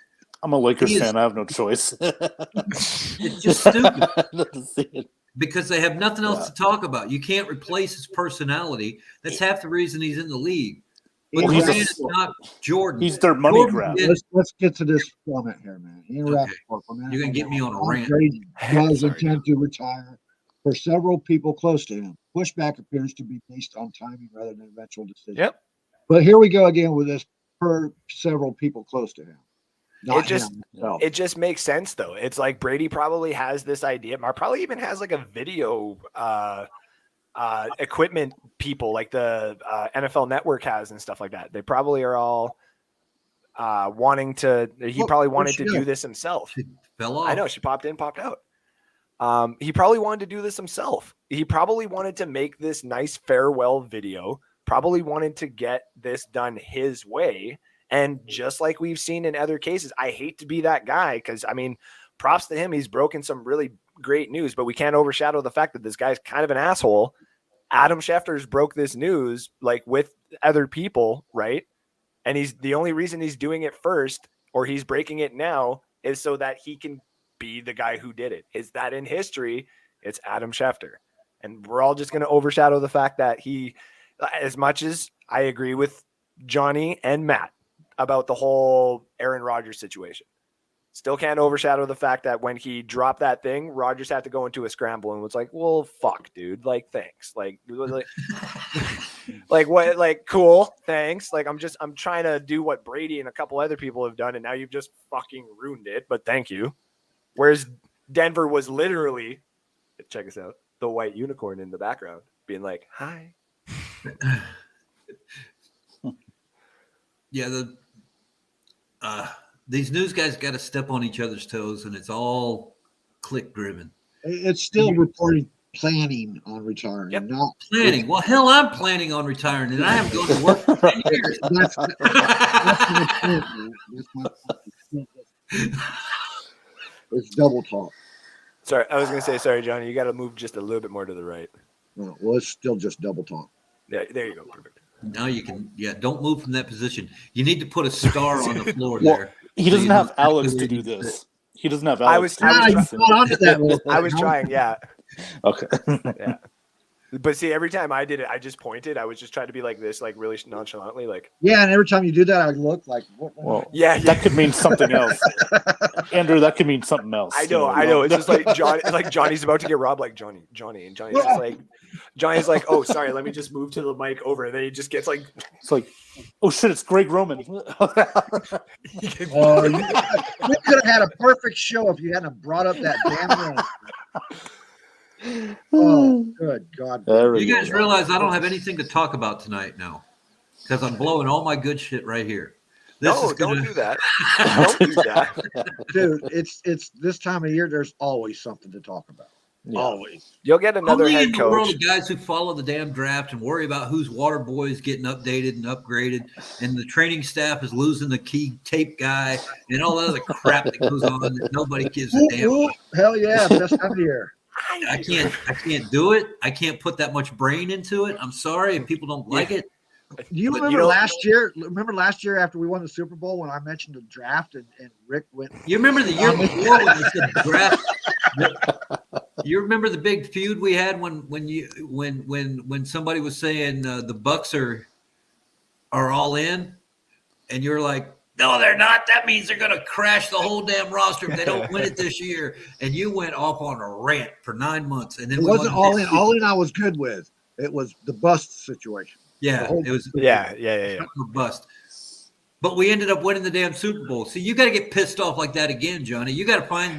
I'm a Lakers fan. I have no choice. It's just stupid. Because they have nothing else to talk about. You can't replace his personality. That's half the reason he's in the league. He But he's Durant a- is not Jordan. He's their money Jordan grab. did- let's get to this comment here, man. Okay. You're gonna get me on a rant. Brady does Sorry. intend to retire for several people close to him. Pushback appears to be based on timing rather than eventual decision. Yep. But here we go again with this per several people close to him. Not It just- him himself. It just makes sense though. It's like Brady probably has this idea. Probably even has like a video equipment people like the NFL Network has and stuff like that. They probably are all wanting to. He Look, probably where'd wanted she to go? do this himself. She fell off. I know she popped in, popped out. He probably wanted to do this himself. He probably wanted to make this nice farewell video. Probably wanted to get this done his way. And just like we've seen in other cases, I hate to be that guy because, I mean, props to him. He's broken some really great news, but we can't overshadow the fact that this guy's kind of an asshole. Adam Schefter's broke this news like with other people, right? And he's the only reason he's doing it first or he's breaking it now is so that he can be the guy who did it. Is that in history? It's Adam Schefter. And we're all just going to overshadow the fact that he, as much as I agree with Johnny and Matt about the whole Aaron Rodgers situation, still can't overshadow the fact that when he dropped that thing, Rodgers had to go into a scramble and was like, well, fuck, dude. Like, thanks. Like what, like, cool. Thanks. Like, I'm trying to do what Brady and a couple other people have done. And now you've just fucking ruined it, but thank you. Whereas Denver was literally, check us out, the white unicorn in the background being like, hi. Yeah, these news guys got to step on each other's toes, and it's all click driven. It's still reporting planning on retiring, Yep. not Planning. Well, hell, I'm planning on retiring, and I haven't gone to work for 10 years. That's my point, man. That's my point. It's double talk. Sorry, I was going to say, sorry, Johnny, you got to move just a little bit more to the right. No, well, it's still just double talk. Yeah, there you go. Perfect. Now you can, don't move from that position. You need to put a star on the floor Well, there. He doesn't So you have know Alex exactly to where do you fit. this. He doesn't have I Alex. was to do Ah, you this. caught onto that little I was trying, yeah. Okay. Yeah. But see, every time I did it, I just pointed. I was just trying to be like this, like really nonchalantly, like, Yeah, and every time you do that, I look like, what? Well, yeah. that could mean something else. Andrew, that could mean something else. I know. It's just like Johnny's about to get robbed, like Johnny, and Johnny's just like, oh, sorry, let me just move to the mic over, and then he just gets like, It's like, oh shit, it's Greg Roman. Oh, you could have had a perfect show if you hadn't brought up that damn one. Oh, good God. There we You go. guys realize I don't have anything to talk about tonight now because I'm blowing all my good shit right here. no, don't do that. Don't do that. Dude, it's this time of year, there's always something to talk about. Yeah. Always. You'll get another Only head in the world coach. of guys who follow the damn draft and worry about whose water boy is getting updated and upgraded, and the training staff is losing the key tape guy and all that other crap that goes on that nobody gives a damn. Ooh, hell yeah, best time of year. I can't do it. I can't put that much brain into it. I'm sorry if people don't like it. Do you But remember last year? Remember last year after we won the Super Bowl when I mentioned the draft and Rick went? You remember the year before when they said draft? You remember the big feud we had when somebody was saying the Bucks are all in, and you're like, no, they're not. That means they're going to crash the whole damn roster if they don't win it this year. And you went off on a rant for 9 months, and then It we wasn't won all the in. All in, I was good with. It was the bust situation. Yeah, it was Yeah. or bust. But we ended up winning the damn Super Bowl. So you got to get pissed off like that again, Johnny. You got to find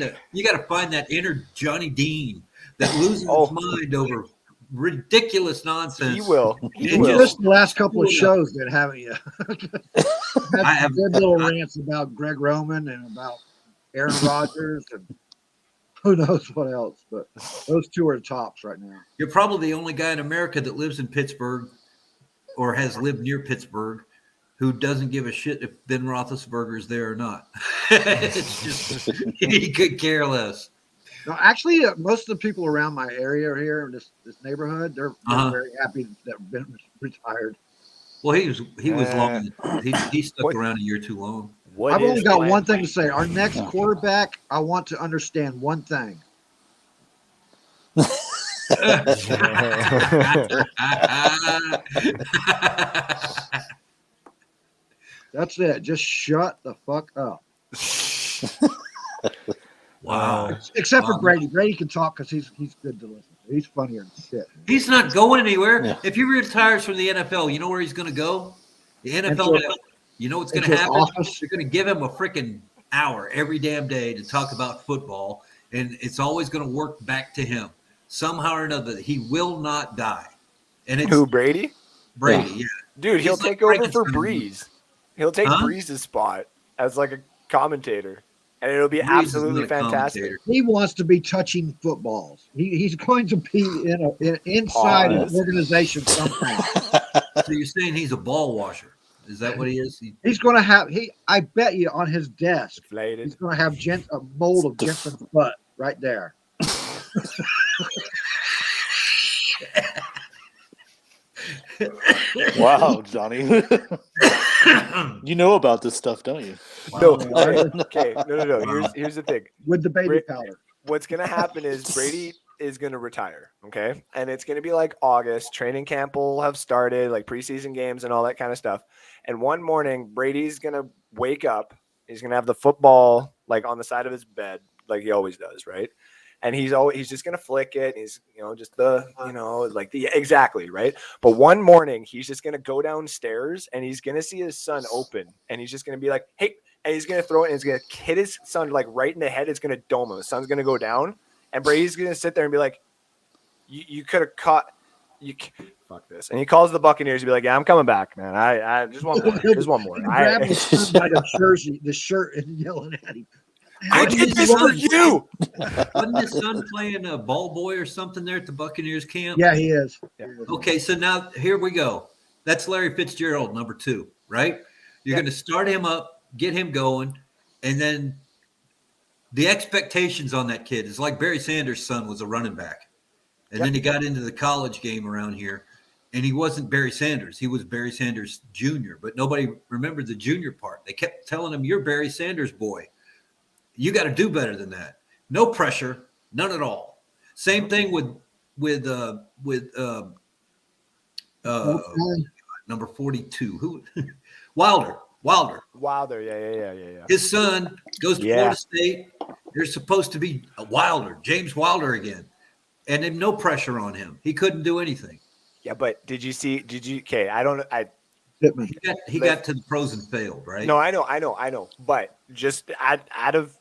that inner Johnny Dean that loses his mind over ridiculous nonsense. He will. He You will. listened to the last couple of shows, then, haven't you? I have- good little rants about Greg Roman and about Aaron Rodgers and who knows what else. But those two are the tops right now. You're probably the only guy in America that lives in Pittsburgh or has lived near Pittsburgh who doesn't give a shit if Ben Roethlisberger is there or not. It's just he could care less. No, actually, most of the people around my area here in this neighborhood, they're very happy that Ben was retired. Well, he was long. He stuck What- around a year too long. What I've only is got plan? one thing to say. Our next quarterback, I want to understand one thing. That's it. Just shut the fuck up. Wow. Except for Brady. Brady can talk because he's good to listen to. He's funnier than shit. He's not going anywhere. Yeah. If he retires from the NFL, you know where he's going to go? The NFL. You know what's going to into happen? office. They're going to give him a freaking hour every damn day to talk about football, and it's always going to work back to him somehow or another. He will not die. And it's Who, Brady? Brady. Yeah. Dude, he'll He's like take over for Frankenstein. Breeze. He'll take Huh? Breeze's spot as like a commentator, and it'll be Breeze is absolutely not a fantastic. commentator. He wants to be touching footballs. He's going to be inside an Pause. organization somehow. So you're saying he's a ball washer? Is that what he is? He's going to have I bet you on his desk he's Deflated. going to have a mold of Jensen's butt right there. Wow, Johnny. You know about this stuff, don't you? No, okay, no. Here's the thing. With the baby Bra- powder. What's gonna happen is Brady is gonna retire, okay, and it's gonna be like August. Training camp will have started, like preseason games and all that kind of stuff. And one morning, Brady's gonna wake up. He's gonna have the football like on the side of his bed, like he always does, right? And he's just gonna flick it. He's just exactly right. But one morning, he's just gonna go downstairs and he's gonna see his son open, and he's just gonna be like, "Hey." And he's going to throw it, and he's going to hit his son like right in the head. It's going to dome him. His son's going to go down, and Brady's going to sit there and be like, you could have caught – fuck this. And he calls the Buccaneers and be like, yeah, I'm coming back, man. I just one more. Just one more. Grab his son by the shirt and yelling at him. I did this for you. Wasn't his son playing a ball boy or something there at the Buccaneers camp? Yeah, he is. Yeah. Okay, so now here we go. That's Larry Fitzgerald, number 2, right? You're going to start him up, get him going, and then the expectations on that kid is like Barry Sanders' son was a running back. And then he got into the college game around here, and he wasn't Barry Sanders. He was Barry Sanders Jr., but nobody remembered the junior part. They kept telling him, you're Barry Sanders' boy. You got to do better than that. No pressure, none at all. Same thing with number 42. Who? Wilder. Wilder. Yeah. His son goes to Florida State. There's supposed to be a Wilder, James Wilder again. And then no pressure on him. He couldn't do anything. Yeah, but okay, He got to the pros and failed, right? No, I know. But just out of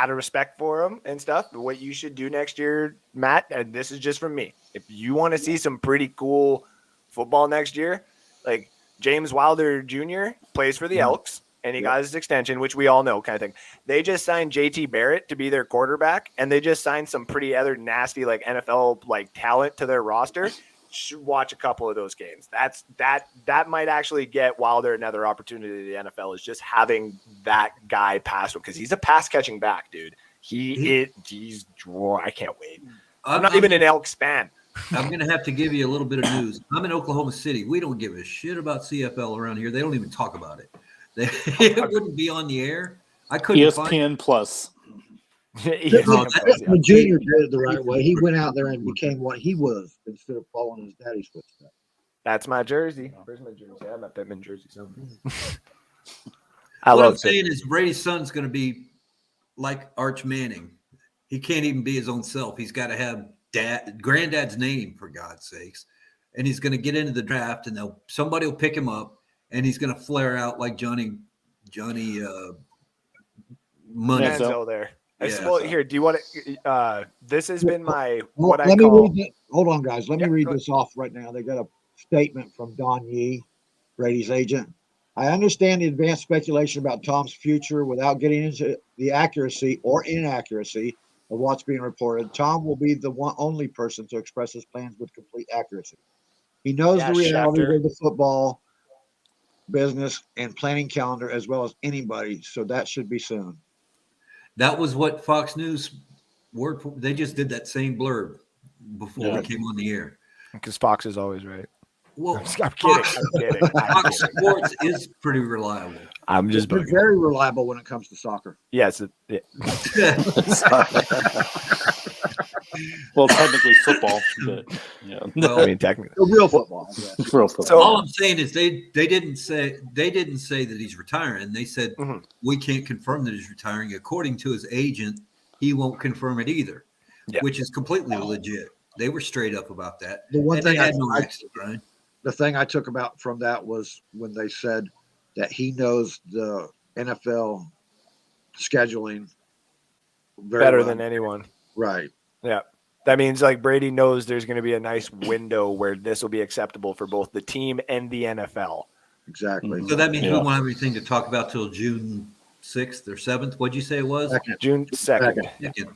respect for him and stuff, what you should do next year, Matt, and this is just from me, if you want to see some pretty cool football next year, like James Wilder Jr. plays for the Elks, and he got his extension, which we all know kind of thing. They just signed JT Barrett to be their quarterback, and they just signed some pretty other nasty like NFL like talent to their roster. Should watch a couple of those games. That might actually get Wilder another opportunity in the NFL, is just having that guy pass him, because he's a pass catching back, dude. I can't wait. I'm not even an Elks fan. I'm going to have to give you a little bit of news. I'm in Oklahoma City. We don't give a shit about CFL around here. They don't even talk about it. It wouldn't be on the air. I couldn't ESPN Plus. The junior did it the right way. He went out there and became what he was instead of following his daddy's footsteps. That's my jersey. Where's my jersey? I have my Pittman jersey somewhere. What I'm saying is Brady's son's going to be like Arch Manning. He can't even be his own self. He's got to have granddad's name, for God's sakes. And he's going to get into the draft, and somebody will pick him up, and he's going to flare out like Johnny Money. Manziel there. Yeah. Well, here, do you want to? This has been my Hold on, guys. Let me read this off right now. They got a statement from Don Yee, Brady's agent. I understand the advanced speculation about Tom's future without getting into the accuracy or inaccuracy of what's being reported. Tom will be the only person to express his plans with complete accuracy. He knows the reality of the football business and planning calendar as well as anybody, so that should be soon. That was what Fox News they just did that same blurb before we came on the air. Because Fox is always right. Well, I'm kidding. Fox Sports is pretty reliable. I'm just They're very reliable when it comes to soccer. Yes. Well, technically football, but yeah. Well, I mean, technically. The real football. Yeah. Real football. So- all I'm saying is they didn't say that he's retiring. They said Mhm. we can't confirm that he's retiring. According to his agent, he won't confirm it either, Yeah. which is completely legit. They were straight up about that. The one And thing they had no I- accident, Brian. The thing I took about from that was when they said that he knows the NFL scheduling very Better well. than anyone. Right. Yeah. That means like Brady knows there's going to be a nice window where this will be acceptable for both the team and the NFL. Exactly. Mhm. So that means we Yeah. won't have anything to talk about till June 6th or 7th. What'd you say it was? Second. June 2nd. Second.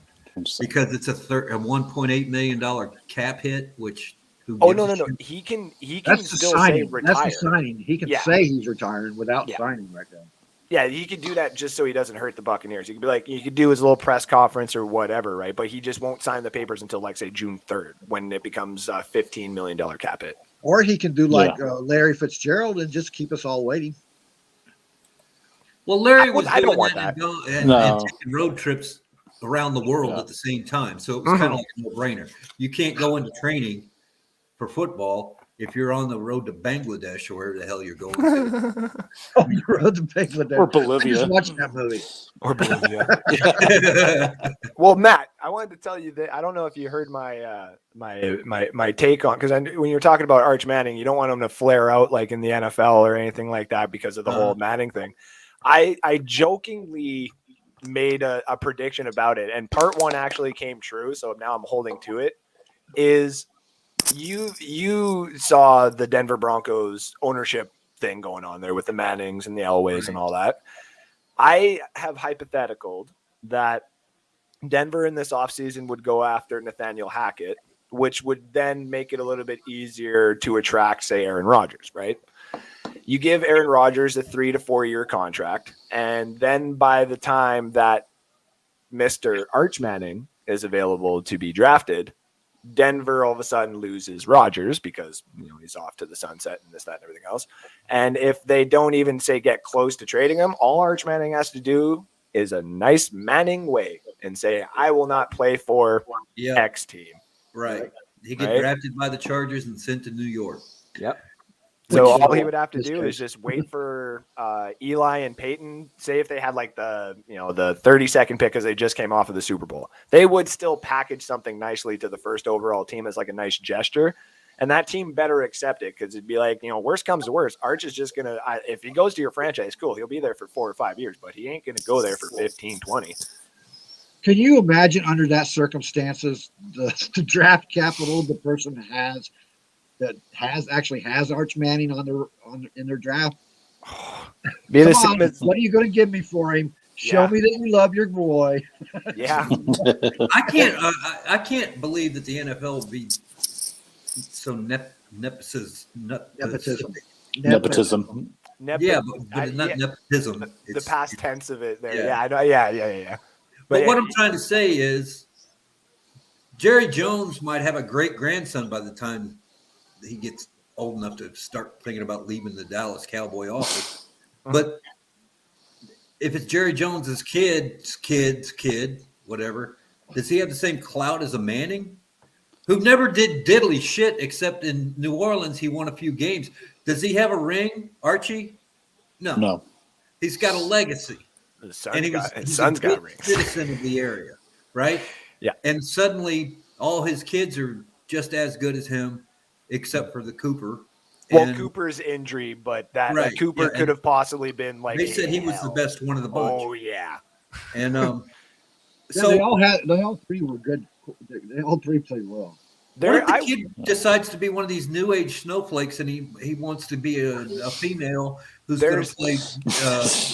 Because it's a $1.8 million cap hit, which who Oh, gives no, a no, no. shit? He can That's the still say signing. retire. That's the signing. He can Yeah. say he's retiring without Yeah. signing right now. Yeah, he could do that just so he doesn't hurt the Buccaneers. He could be like, he could do his little press conference or whatever, right? But he just won't sign the papers until, like, say, June 3rd, when it becomes a $15 million cap hit. Or he can do like Larry Fitzgerald and just keep us all waiting. Well, Larry I was don't doing want that, that. and No. taking road trips around the world Yeah. at the same time. So it was Mm-hmm. kind of like a no-brainer. You can't go into training for football if you're on the road to Bangladesh or wherever the hell you're going to. On the road to Bangladesh. Or I Bolivia. just watched that movie. Or Bolivia. Well, Matt, I wanted to tell you that I don't know if you heard my my take on, because when you're talking about Arch Manning, you don't want him to flare out like in the NFL or anything like that because of the whole Manning thing. I jokingly made a prediction about it, and part one actually came true, so now I'm holding to it. Is you saw the Denver Broncos ownership thing going on there with the Mannings and the Elways and all that. I have hypothetical that Denver in this offseason would go after Nathaniel Hackett, which would then make it a little bit easier to attract, say, Aaron Rodgers, right? You give Aaron Rodgers a 3 to 4 year contract, and then by the time that Mr. Arch Manning is available to be drafted, Denver all of a sudden loses Rodgers because he's off to the sunset and this, that, and everything else. And if they don't even say get close to trading him, all Arch Manning has to do is a nice Manning way and say, I will not play for X team. Right. He get drafted by the Chargers and sent to New York. Yep. So all he would have to do is just wait for Eli and Peyton. Say if they had like the 32nd pick because they just came off of the Super Bowl, they would still package something nicely to the first overall team as like a nice gesture, and that team better accept it because it'd be like, worst comes to worst, Arch is just gonna if he goes to your franchise, cool, he'll be there for 4 or 5 years, but he ain't gonna go there for 15, 20. Can you imagine under that circumstances the draft capital the person has Arch Manning in their draft? Be the Come same on, as, what are you going to give me for him? Show me that you love your boy. yeah. I can't believe that the NFL will be so nepotism. Nepotism. Yeah, but not nepotism. The past tense of it there. Yeah. Yeah, I know. Yeah. But what I'm trying to say is Jerry Jones might have a great grandson by the time he gets old enough to start thinking about leaving the Dallas Cowboy office. But if it's Jerry Jones's kid, whatever, does he have the same clout as a Manning, who never did diddly shit except in New Orleans? He won a few games. Does he have a ring, Archie? No. He's got a legacy. His He's son's a got good rings. citizen of the area, right? Yeah. And suddenly all his kids are just as good as him, except for the Cooper. Well, And Cooper's injury, but that Right, Cooper yeah, could and have possibly been like. they said he was the best one of the bunch. Oh yeah. And So they all three were good. They all three played well. what if the kid decides to be one of these new age snowflakes and he wants to be a female who's going to play?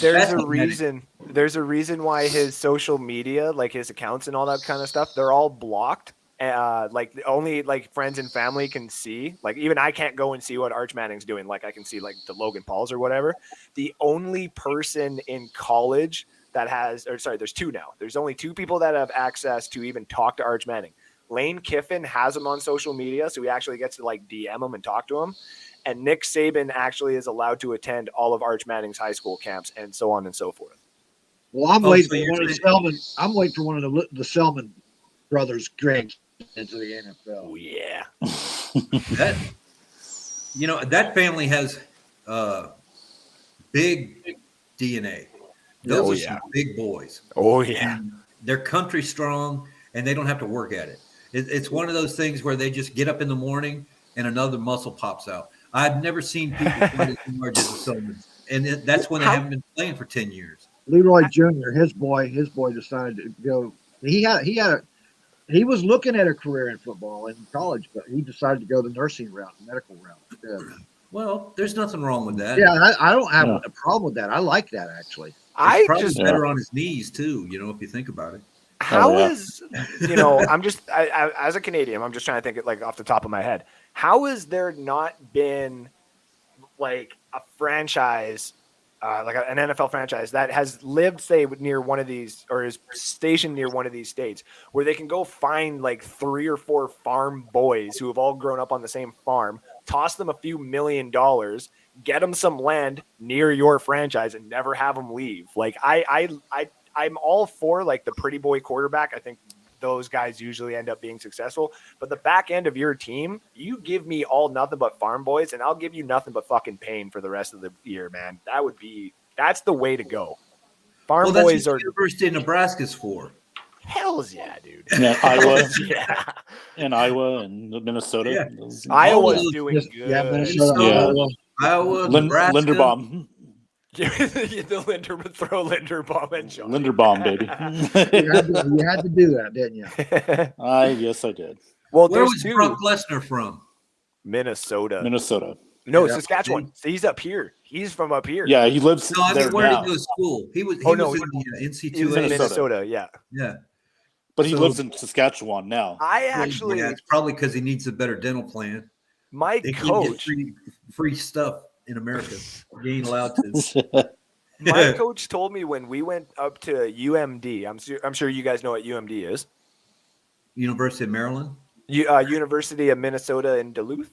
There's a reason why his social media, like his accounts and all that kind of stuff, they're all blocked. Like only like friends and family can see. Like even I can't go and see what Arch Manning's doing. Like I can see like the Logan Pauls or whatever. The only person in college that there's two now. There's only two people that have access to even talk to Arch Manning. Lane Kiffin has him on social media, so he actually gets to like DM him and talk to him. And Nick Saban actually is allowed to attend all of Arch Manning's high school camps and so on and so forth. Well, I'm waiting for one of the Selman brothers' into the NFL. Oh yeah. That that family has big DNA. Those Oh, are yeah. some big boys. Oh yeah. And they're country strong, and they don't have to work at it. It's one of those things where they just get up in the morning and another muscle pops out. I've never seen people quite as large as the Sumans, and that's when they haven't been playing for 10 years. Leroy Jr., his boy decided to go. He was looking at a career in football in college, but he decided to go the nursing route, the medical route instead. Well, there's nothing wrong with that. Yeah, I don't have a problem with that. I like that actually. It's probably better on his knees too, if you think about it. How is I'm just I, as a Canadian, I'm just trying to think it like off the top of my head. How has there not been like a franchise, like an NFL franchise that has lived, say, near one of these or is stationed near one of these states where they can go find like 3 or 4 farm boys who have all grown up on the same farm, toss them a few $1 million, get them some land near your franchise and never have them leave? Like I'm all for like the pretty boy quarterback. I think those guys usually end up being successful. But the back end of your team, you give me all nothing but farm boys, and I'll give you nothing but fucking pain for the rest of the year, man. That's the way to go. Farm boys are University of Nebraska's for. Hells yeah, dude. Yeah, Iowa. Yeah. And Iowa and Minnesota. Yeah. Iowa's doing good. Yeah, Minnesota. Iowa, Nebraska. Linderbaum. Throw Linderbaum and Sean. Linderbaum, baby. You had to do that, didn't you? Yes, I did. Well, Where there's was two. Brock Lesnar from? Minnesota. No, Saskatchewan. So he's up here. He's from up here. Yeah, he lives No, I there mean, where now. did he go to school? He was in the NC2A. He was in Minnesota. Yeah. Yeah. But he lives in Saskatchewan now. I actually, it's probably because he needs a better dental plan. my They can get coach, free stuff in America. He ain't allowed to. my coach told me when we went up to UMD. I'm sure you guys know what UMD is. University of Maryland. University of Minnesota in Duluth.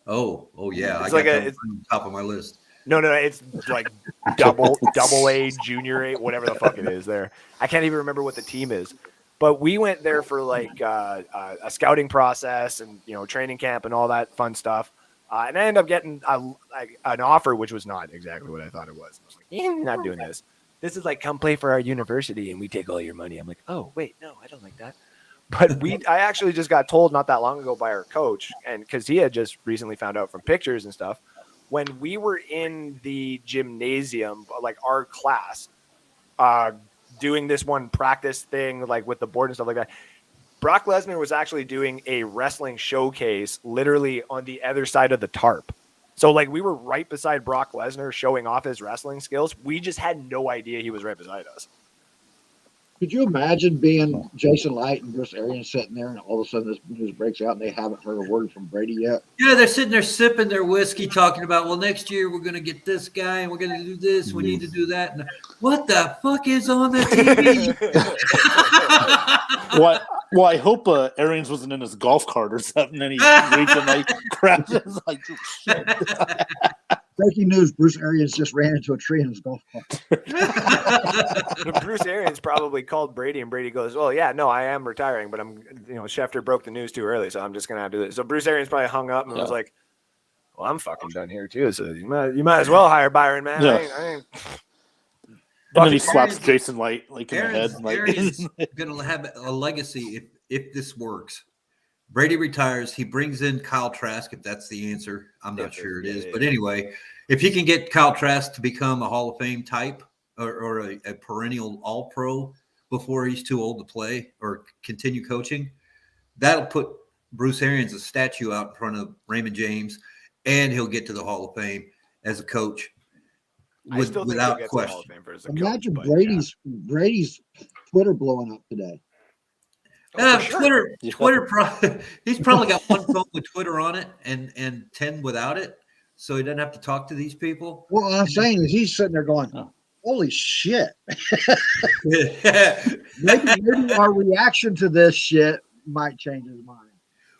Oh yeah. It's I like got that on top of my list. No, it's like double A, junior A, whatever the fuck it is there. I can't even remember what the team is. But we went there for like a scouting process and training camp and all that fun stuff. And I ended up getting an offer, which was not exactly what I thought it was. I was like, you're not doing this. This is like, come play for our university and we take all your money. I'm like, oh, wait, no, I don't like that. But I actually just got told not that long ago by our coach, and because he had just recently found out from pictures and stuff, when we were in the gymnasium, like our class, doing this one practice thing, like with the board and stuff like that, Brock Lesnar was actually doing a wrestling showcase literally on the other side of the tarp. So like we were right beside Brock Lesnar showing off his wrestling skills. We just had no idea he was right beside us. Could you imagine being Jason Light and Bruce Arians sitting there and all of a sudden this news breaks out and they haven't heard a word from Brady yet? Yeah, they're sitting there sipping their whiskey, talking about, well, next year we're going to get this guy and we're going to do this. We need to do that. And what the fuck is on the TV? Well, I hope Arians wasn't in his golf cart or something, and he reached and like crashes. Like, shit. Breaking news: Bruce Arians just ran into a tree in his golf cart. Bruce Arians probably called Brady, and Brady goes, "Well, yeah, no, I am retiring, but I'm, Schefter broke the news too early, so I'm just gonna have to do this." So Bruce Arians probably hung up and was like, "Well, I'm fucking done here too, so you might as well hire Byron, man." Yeah. I ain't... And then he slaps Jason Light like in the head. Like, Arians gonna have a legacy if this works. Brady retires. He brings in Kyle Trask, if that's the answer. I'm not sure it is. But anyway, if he can get Kyle Trask to become a Hall of Fame type or a perennial All-Pro before he's too old to play or continue coaching, that'll put Bruce Arians a statue out in front of Raymond James, and he'll get to the Hall of Fame as a coach without question. Imagine Brady's Twitter blowing up today. Twitter. He's probably got one phone with Twitter on it and 10 without it, so he doesn't have to talk to these people. Well, what I'm saying is he's sitting there going, "Holy shit!" maybe our reaction to this shit might change his mind.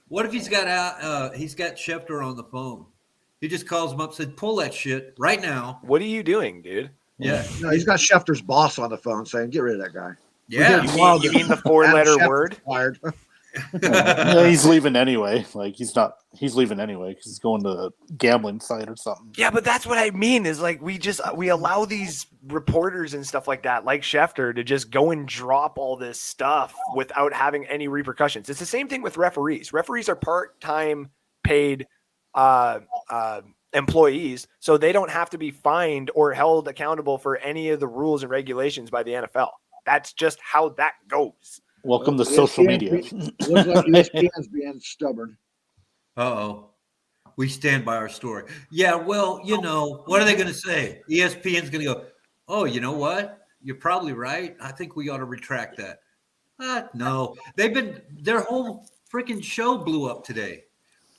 What if he's got he's got Schefter on the phone? He just calls him up, said, "Pull that shit right now." What are you doing, dude? Yeah, no, he's got Schefter's boss on the phone saying, "Get rid of that guy." Yeah, you mean the 4-letter word? And Yeah, he's leaving anyway. Like he's leaving anyway because he's going to a gambling site or something. Yeah, but that's what I mean is like we allow these reporters and stuff like that, like Schefter, to just go and drop all this stuff without having any repercussions. It's the same thing with referees. Referees are part-time paid employees, so they don't have to be fined or held accountable for any of the rules and regulations by the NFL. That's just how that goes. Welcome to social media. Looks like ESPN's being stubborn. Uh-oh. We stand by our story. Yeah, well, what are they going to say? ESPN's going to go, oh, you know what? You're probably right. I think we ought to retract that. No. Their whole freaking show blew up today.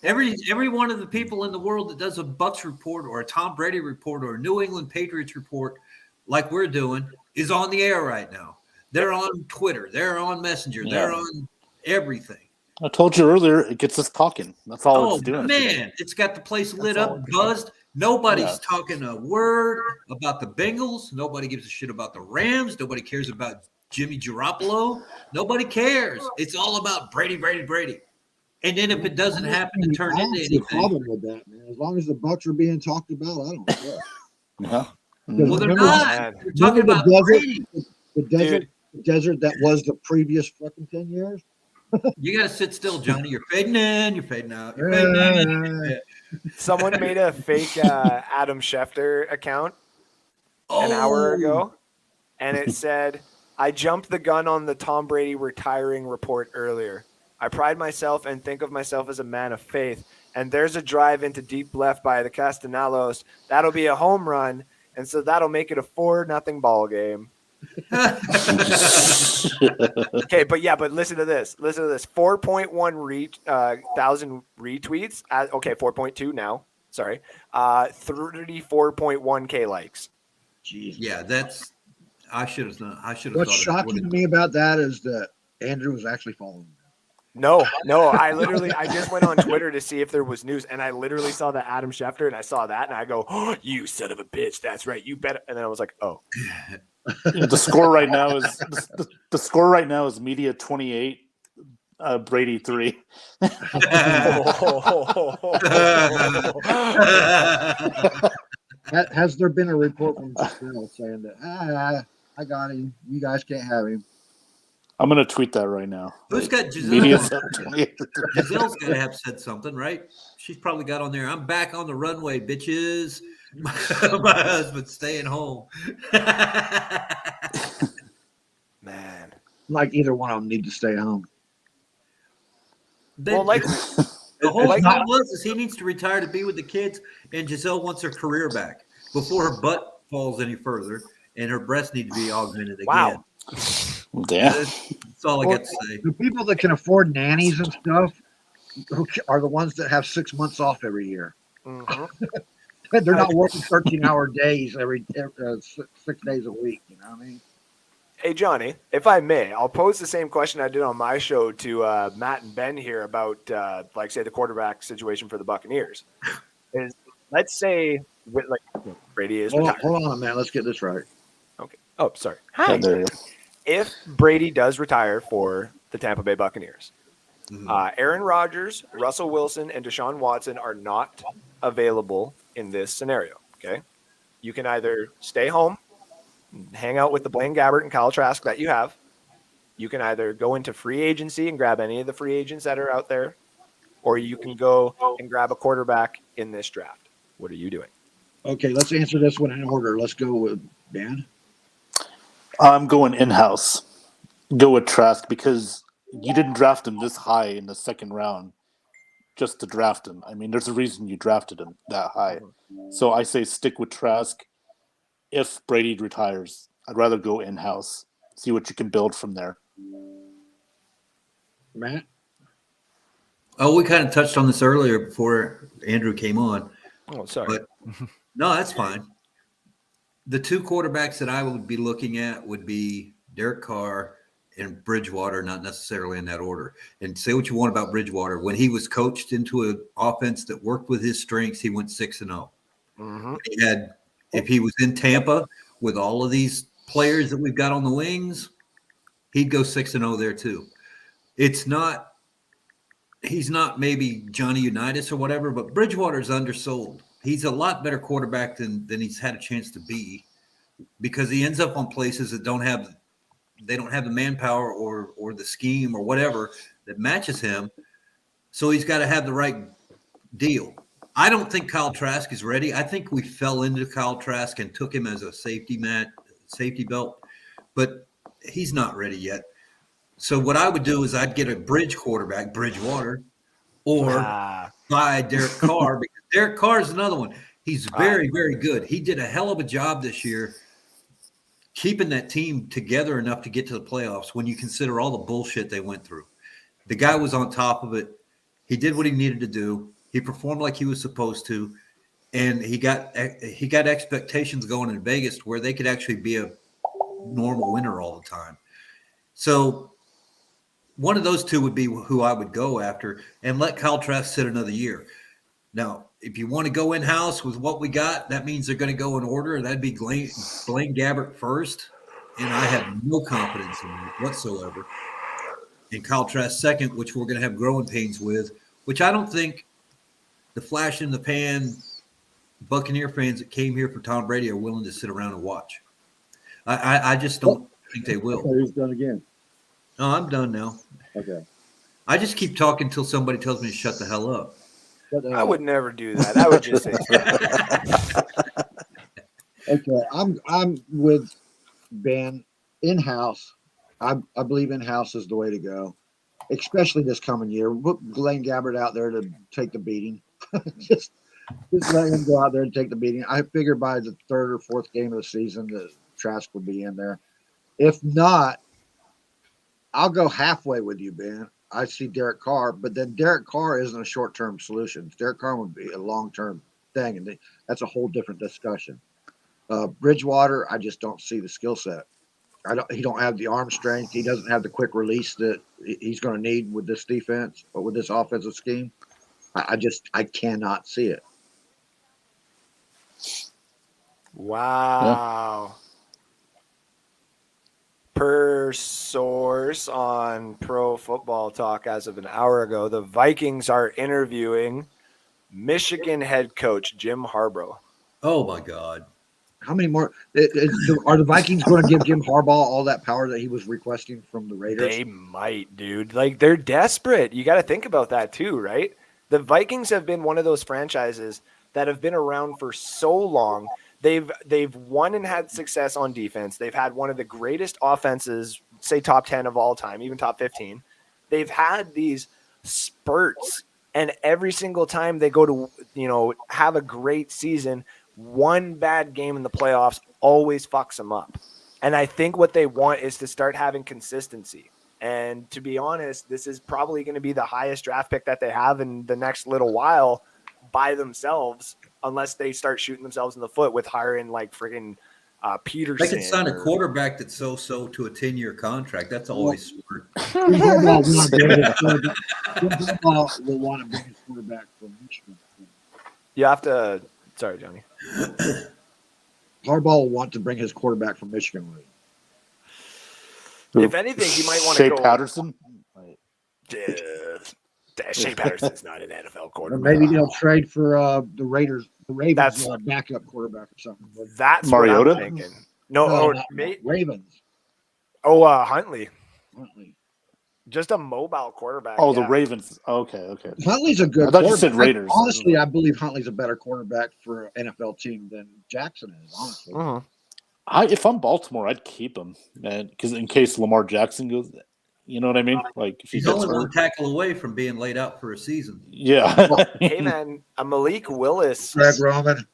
Every one of the people in the world that does a Bucks report or a Tom Brady report or a New England Patriots report like we're doing is on the air right now. They're on Twitter. They're on Messenger. Yeah. They're on everything. I told you earlier, it gets us talking. That's all it's doing. Man, it's got the place lit up, buzzed. Nobody's talking a word about the Bengals. Nobody gives a shit about the Rams. Nobody cares about Jimmy Garoppolo. Nobody cares. It's all about Brady. And then if it doesn't happen to turn into anything. Problem with that, man. As long as the Bucks are being talked about, I don't care. Yeah. Well, they're not. They're talking about Brady. The desert that was the previous fucking 10 years. You got to sit still, Johnny. You're fading in. You're fading out. You're fading in. Someone made a fake Adam Schefter account an hour ago, and it said, I jumped the gun on the Tom Brady retiring report earlier. I pride myself and think of myself as a man of faith. And there's a drive into deep left by the Castellanos. That'll be a home run. And so that'll make it a 4-0 ball game. Okay, but listen to this. 4.1 thousand retweets. Okay, 4.2 now. Sorry. 34.1K likes. Jeez. Yeah, I should have done. What's shocking to me about that is that Andrew was actually following them. No. I just went on Twitter to see if there was news, and I literally saw the Adam Schefter, and I saw that, and I go, oh, you son of a bitch, that's right, you bet. And then I was like, oh. The score right now is Media 28, Brady 3. Has there been a report from Giselle saying that I got him, you guys can't have him? I'm going to tweet that right now. Who's got Giselle? Giselle's got to have said something, right? She's probably got on there, I'm back on the runway, bitches. My husband's staying home. Man. Like either one of them need to stay home. The whole thing is he needs to retire to be with the kids, and Giselle wants her career back before her butt falls any further, and her breasts need to be augmented again. Wow. Yeah. That's all I got to say. The people that can afford nannies and stuff are the ones that have 6 months off every year. Mm-hmm. They're not working 13-hour days every 6 days a week. You know what I mean? Hey, Johnny, if I may, I'll pose the same question I did on my show to Matt and Ben here about, say, the quarterback situation for the Buccaneers. Let's say, Brady is retired. Hold on a minute. Let's get this right. Okay. Oh, sorry. Hi. There you go. If Brady does retire for the Tampa Bay Buccaneers, Aaron Rodgers, Russell Wilson, and Deshaun Watson are not available in this scenario. Okay, you can either stay home, hang out with the Blaine Gabbert and Kyle Trask that you have. You can either go into free agency and grab any of the free agents that are out there, or you can go and grab a quarterback in this draft. What are you doing? Okay, let's answer this one in order. Let's go with Dan. I'm going in-house. Go with Trask because you didn't draft him this high in the second round just to draft him. I mean, there's a reason you drafted him that high. So I say stick with Trask. If Brady retires, I'd rather go in-house. See what you can build from there. Matt? Oh, we kind of touched on this earlier before Andrew came on. Oh, sorry. But no, that's fine. The two quarterbacks that I would be looking at would be Derek Carr and Bridgewater, not necessarily in that order. And say what you want about Bridgewater. When he was coached into an offense that worked with his strengths, he went 6-0. Mm-hmm. If he was in Tampa with all of these players that we've got on the wings, he'd go 6-0 there too. It's not he's not maybe Johnny Unitas or whatever, but Bridgewater's undersold. He's a lot better quarterback than he's had a chance to be, because he ends up on places that don't have the manpower or the scheme or whatever that matches him. So he's got to have the right deal. I don't think Kyle Trask is ready. I think we fell into Kyle Trask and took him as a safety belt, but he's not ready yet. So what I would do is I'd get a bridge quarterback, Bridgewater, or buy Derek Carr, because Derek Carr is another one. He's very, very good. He did a hell of a job this year keeping that team together enough to get to the playoffs when you consider all the bullshit they went through. The guy was on top of it. He did what he needed to do. He performed like he was supposed to, and he got expectations going in Vegas where they could actually be a normal winner all the time. So one of those two would be who I would go after, and let Kyle Trask sit another year. Now, if you want to go in-house with what we got, that means they're going to go in order. That'd be Blaine Gabbert first, and I have no confidence in that whatsoever. And Kyle Trask second, which we're going to have growing pains with, which I don't think the flash in the pan Buccaneer fans that came here for Tom Brady are willing to sit around and watch. I just don't think they will. Okay, who's done again? No, I'm done now. Okay. I just keep talking until somebody tells me to shut the hell up. I would never do that. I would just say. Okay, I'm with Ben. In-house, I believe in-house is the way to go, especially this coming year. Put Blaine Gabbert out there to take the beating. just let him go out there and take the beating. I figure by the third or fourth game of the season, the Trask will be in there. If not, I'll go halfway with you, Ben. I see Derek Carr, but then Derek Carr isn't a short-term solution. Derek Carr would be a long-term thing, and that's a whole different discussion. Bridgewater, I just don't see the skill set. He don't have the arm strength. He doesn't have the quick release that he's going to need with this defense, but with this offensive scheme, I cannot see it. Wow. Per source on Pro Football Talk as of an hour ago, the Vikings are interviewing Michigan head coach Jim Harbaugh. Oh, my God. How many more? Are the Vikings going to give Jim Harbaugh all that power that he was requesting from the Raiders? They might, dude. Like, they're desperate. You got to think about that too, right? The Vikings have been one of those franchises that have been around for so long. They've won and had success on defense. They've had one of the greatest offenses, say top 10 of all time, even top 15. They've had these spurts, and every single time they go to, have a great season, one bad game in the playoffs always fucks them up. And I think what they want is to start having consistency. And to be honest, this is probably going to be the highest draft pick that they have in the next little while by themselves, unless they start shooting themselves in the foot with hiring like friggin' Peterson. They can sign a quarterback that's so to a 10-year contract. That's always smart. Jim Harbaugh will want to bring his quarterback from Michigan. You have to. Sorry, Johnny. Harbaugh will want to bring his quarterback from Michigan with him. If anything, you might want to Shea go. Patterson. Shea Patterson's not an NFL Or quarterback. maybe they'll trade for the Ravens That's- backup quarterback or something. That's Mariota? what I'm thinking. No, not mate. Ravens. Huntley. Huntley. Just a mobile quarterback. Oh, the yeah. Ravens. Okay. Huntley's a good I thought you quarterback. said Raiders. Honestly, I believe Huntley's a better quarterback for an NFL team than Jackson is, honestly. Mhm. If I'm Baltimore, I'd keep him, man, because in case Lamar Jackson goes, you know what I mean? Like if he He's gets only one hurt. tackle away from being laid out for a season. Yeah. Hey, man, a Malik Willis. Greg Roman.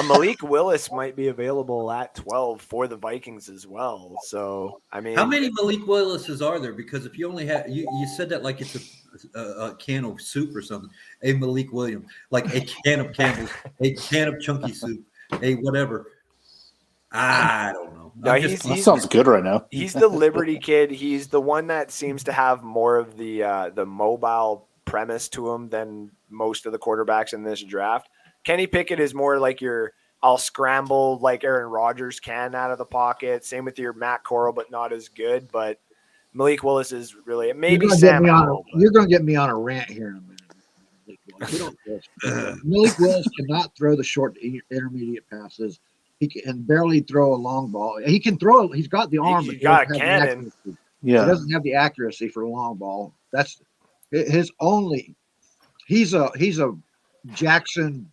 A Malik Willis might be available at 12 for the Vikings as well. So, I mean, How many Malik Willises are there? Because if you only have you said that like it's a can of soup or something. A Malik Williams, like a can of Campbell's, a can of chunky soup, a whatever. I don't know. No, I'm he's- That sounds good right now. he's the Liberty kid. He's the one that seems to have more of the mobile premise to him than most of the quarterbacks in this draft. Kenny Pickett is more like I'll scramble like Aaron Rodgers can out of the pocket. Same with your Matt Corral, but not as good. But Malik Willis is really You're maybe gonna get Sam me on. Howell. You're gonna get me on a rant here in a minute. Malik Willis cannot throw the short intermediate passes. He can barely throw a long ball. He can throw. He's got the arm, He but he got a doesn't have the cannon. accuracy. Yeah. He doesn't have the accuracy for a long ball. That's his only. He's a Jackson.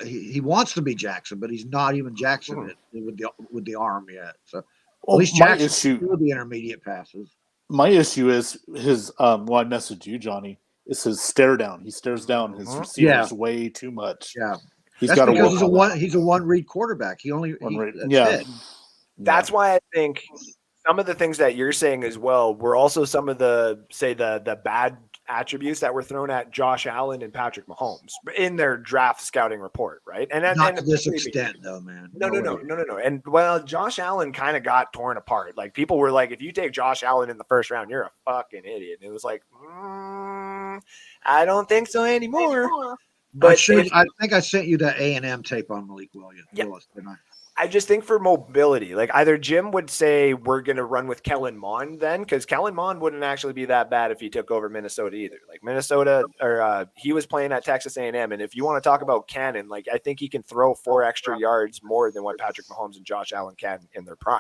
He wants to be Jackson, but he's not even Jackson with the arm yet. So at least Jackson can throw the intermediate passes. My issue is his well, I messaged you, Johnny. It's his stare down. He stares down his receivers way too much. Yeah, he's got to work he's on that. He's a one read quarterback. That's it. That's why I think some of the things that you're saying as well were also some of the bad attributes that were thrown at Josh Allen and Patrick Mahomes in their draft scouting report, right? And not to this extent, though, man. No. And well, Josh Allen kind of got torn apart. Like people were like, if you take Josh Allen in the first round, you're a fucking idiot. And it was like, I don't think so anymore. But I think I sent you that A&M tape on Malik Willis, didn't I? I just think for mobility, like either Jim would say we're going to run with Kellen Mond then, because Kellen Mond wouldn't actually be that bad if he took over Minnesota either. Like Minnesota, or he was playing at Texas A&M, and if you want to talk about cannon, like I think he can throw 4 extra yards more than what Patrick Mahomes and Josh Allen can in their prime,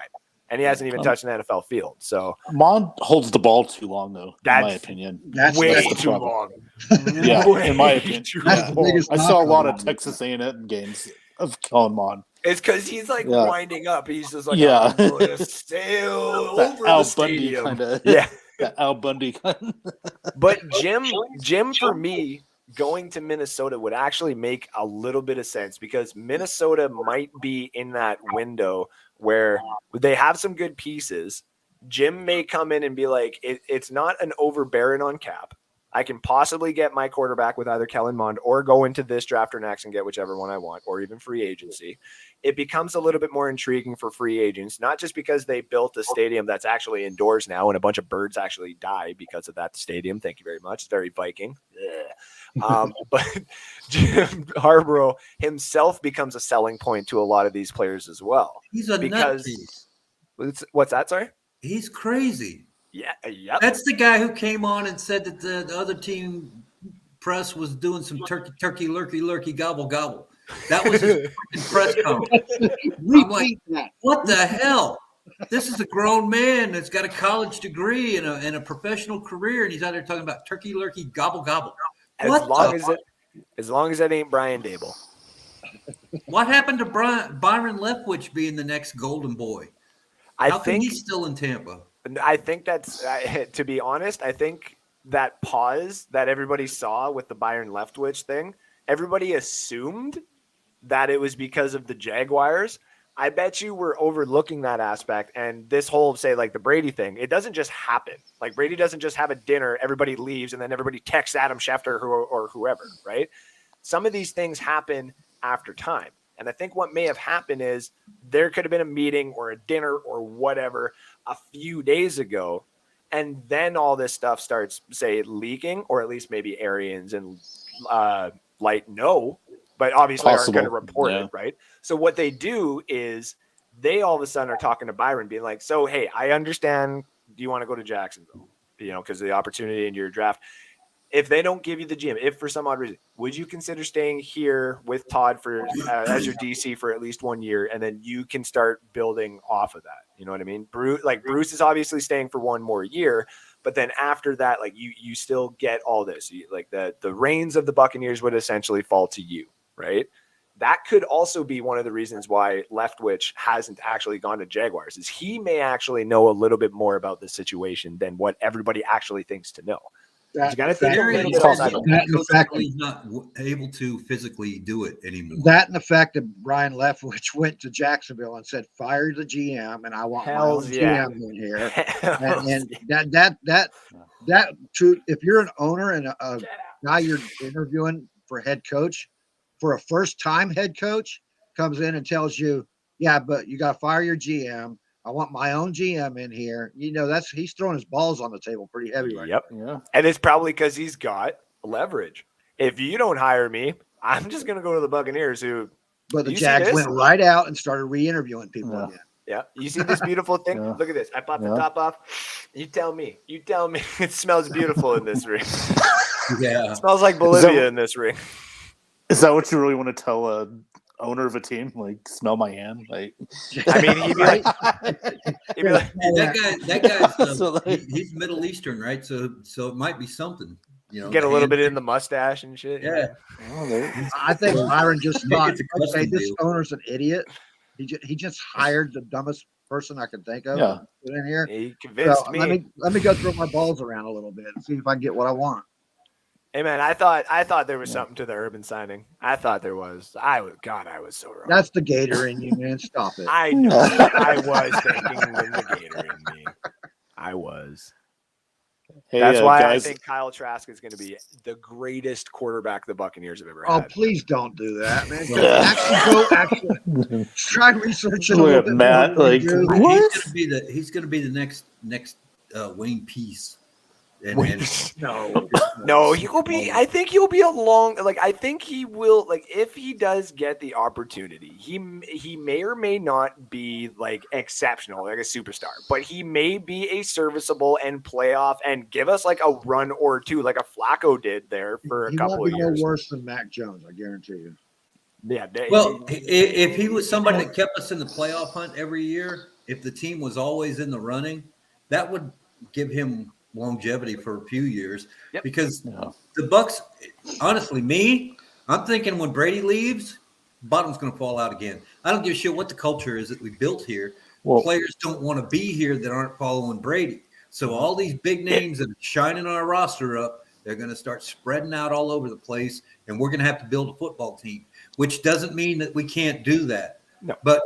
and he hasn't even touched an NFL field. So Mond holds the ball too long, though. In my opinion, that's way too long. Yeah, in my opinion, I saw a lot of Texas A&M games of Kellen Mond. It's because he's like winding up. He's just like, I'm going to sail over Al the stadium. Bundy kind of, Al Bundy kind of. But Jim, for me, going to Minnesota would actually make a little bit of sense because Minnesota might be in that window where they have some good pieces. Jim may come in and be like, it's not an overbearing on cap. I can possibly get my quarterback with either Kellen Mond or go into this draft or next and get whichever one I want, or even free agency. It becomes a little bit more intriguing for free agents, not just because they built a stadium that's actually indoors now and a bunch of birds actually die because of that stadium. Thank you very much. It's very Viking. But Jim Harbaugh himself becomes a selling point to a lot of these players as well. He's a nutcase. What's that? Sorry? He's crazy. Yeah, yep. That's the guy who came on and said that the other team press was doing some turkey, lurky, gobble, gobble. That was his press conference. I'm like, what the hell? This is a grown man that's got a college degree and a professional career, and he's out there talking about turkey, lurky, gobble, gobble. As long as it ain't Brian Dable. What happened to Byron Leftwich being the next golden boy? How think he's still in Tampa? I think that's, to be honest, I think that pause that everybody saw with the Byron Leftwich thing, everybody assumed that it was because of the Jaguars. I bet you we're overlooking that aspect. And this whole, say, like the Brady thing, it doesn't just happen. Like Brady doesn't just have a dinner, everybody leaves, and then everybody texts Adam Schefter or whoever, right? Some of these things happen after time. And I think what may have happened is there could have been a meeting or a dinner or whatever a few days ago. And then all this stuff starts, say, leaking, or at least maybe Arians and Light know, but obviously aren't going to report it, right? So what they do is they all of a sudden are talking to Byron being like, so, hey, I understand. Do you want to go to Jacksonville? Because of the opportunity in your draft. If they don't give you the GM, if for some odd reason, would you consider staying here with Todd for as your DC for at least 1 year, and then you can start building off of that? You know what I mean? Bruce is obviously staying for 1 more year, but then after that, like you still get all this. The reins of the Buccaneers would essentially fall to you, right? That could also be one of the reasons why Leftwich hasn't actually gone to Jaguars, is he may actually know a little bit more about the situation than what everybody actually thinks to know. That, you got to think the fact that he's not able to physically do it anymore. That and the fact that Brian Leftwich went to Jacksonville and said, "Fire the GM, and I want my own GM in here." And that truth. If you're an owner and a guy you're interviewing for head coach, for a first-time head coach comes in and tells you, "Yeah, but you got to fire your GM. I want my own GM in here." He's throwing his balls on the table pretty heavy right now. Yeah. And it's probably because he's got leverage. If you don't hire me, I'm just going to go to the Buccaneers. But the Jags went right out and started re-interviewing people again. Yeah. You see this beautiful thing? Yeah. Look at this. I popped the Yeah. top off. You tell me. It smells beautiful in this ring. Yeah. It smells like Bolivia in this ring. Is that what you really want to tell a owner of a team? Like, smell my hand? Like, I mean, he'd be like, That guy's So, like- he's Middle Eastern, right? So it might be something. You know, get a the little hand bit in thing. the mustache and shit. Yeah. oh, there- I think Byron just Maybe thought, it's a okay, custom this deal. owner's an idiot. He just hired the dumbest person I could think of Yeah. to put in here. He convinced So me. let me go throw my balls around a little bit and see if I can get what I want. Hey man, I thought there was something to the Urban signing. I thought there was. I was so wrong. That's the Gator in you, man. Stop it. I know. I was thinking when the Gator in me. I was. Hey, That's why guys, I think Kyle Trask is going to be the greatest quarterback the Buccaneers have ever Oh, had. please don't do that, man. Yeah. Actually try researching a Look little at bit Matt, more than like, you do. what? He's gonna be the next Wayne Peace. And, No, he will be. I think he'll be a long. Like I think he will. Like if he does get the opportunity, he may or may not be like exceptional, like a superstar, but he may be a serviceable and playoff and give us like a run or two, like a Flacco did there for a He couple won't of be no years. worse than Mac Jones, I guarantee you. Yeah. Well, if he was somebody that kept us in the playoff hunt every year, if the team was always in the running, that would give him longevity for a few years. Yep. Because Yeah. the Bucks, honestly, I'm thinking when Brady leaves, bottom's going to fall out again. I don't give a shit what the culture is that we built here. Well- Players don't want to be here that aren't following Brady. So all these big names that are shining our roster up, they're going to start spreading out all over the place, and we're going to have to build a football team, which doesn't mean that we can't do that. No. But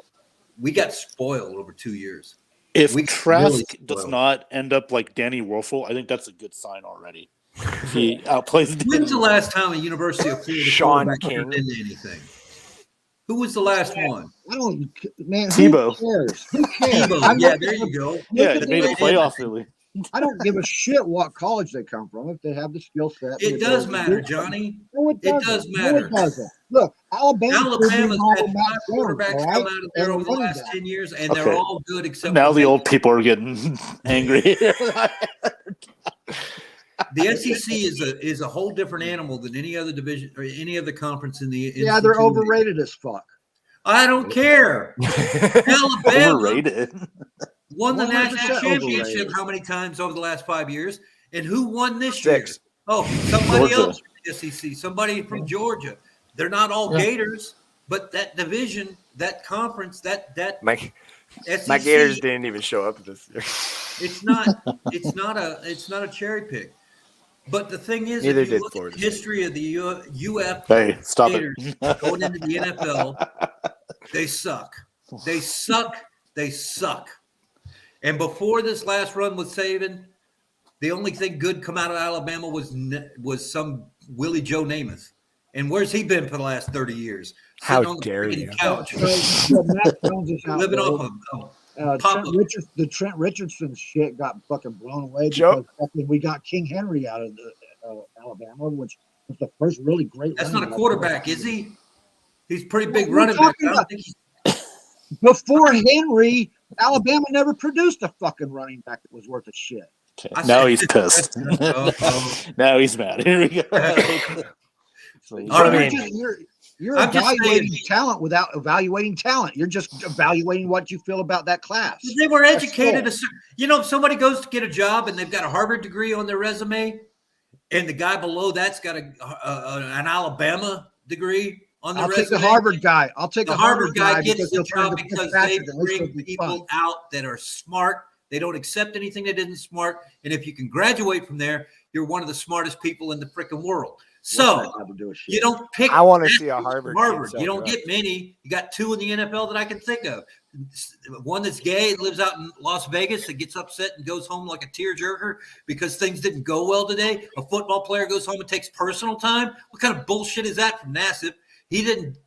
we got spoiled over 2 years. If We Trask really does spoiled. not end up like Danny Werfel, I think that's a good sign already. If he outplays Danny. When's the last time a University of Florida Sean quarterback King. turned into anything? Who was the last one? I don't, man. Tebow. Who cares? Who cares? Tebow. I'm Yeah, looking there for- you go. Yeah, look they at made the- a playoff, really. I don't give a shit what college they come from if they have the skill set. It does matter, Johnny. No, it It doesn't. does No, matter. it doesn't. Look, Alabama's Alabama's had Mac 5 Jones, quarterbacks all right? come out of there And over the running last back. 10 years, and they're Okay. all good except Now for the Baker. old people are getting angry. The SEC is a whole different animal than any other division or any other conference in the Yeah, they're NCAA. overrated as fuck. I don't care. Alabama Overrated. won the 100% national championship overrated. how many times over the last 5 years? And who won this year? 6. Oh, somebody Georgia. else from the SEC, somebody from Georgia. They're not all Gators, but that division, that conference, that My SEC, Gators didn't even show up this year. it's not a cherry pick. But the thing is, Neither if you did look Florida at the history of the UF Hey, stop Gators it. going into the NFL, they suck. They suck. They suck. And before this last run with Saban, the only thing good come out of Alabama was some Willie Joe Namath. And where's he been for the last 30 years? How Sitting on the dare freaking you. couch, So Mac Jones is out living there. off of Papa. Trent Richardson shit got fucking blown away Joe- because fucking we got King Henry out of the Alabama, which was the first really great. That's running not a back. quarterback, is he? He's a pretty big What are running you back. talking I don't about? think he's Before Henry, Alabama never produced a fucking running back that was worth a shit. Okay, I now said- he's pissed. Now he's mad. Here we go. All So right. you're I'm just evaluating saying- talent without evaluating talent. You're just evaluating what you feel about that class. They were That's educated. cool. If somebody goes to get a job and they've got a Harvard degree on their resume, and the guy below that's got an Alabama degree on their I'll resume. take the Harvard guy. I'll take The Harvard guy gets because the he'll turn job to because Fitzpatrick they and this will bring be people fun. out that are smart. They don't accept anything that isn't smart. And if you can graduate from there, you're one of the smartest people in the freaking world. What's that So got to do with shit? you don't pick. I wanna see a athletes Harvard from kid Harvard. sell You don't drugs. get many. You got 2 in the NFL that I can think of. One that's gay, lives out in Las Vegas, that gets upset and goes home like a tearjerker because things didn't go well today. A football player goes home and takes personal time. What kind of bullshit is that from Nassib? He didn't.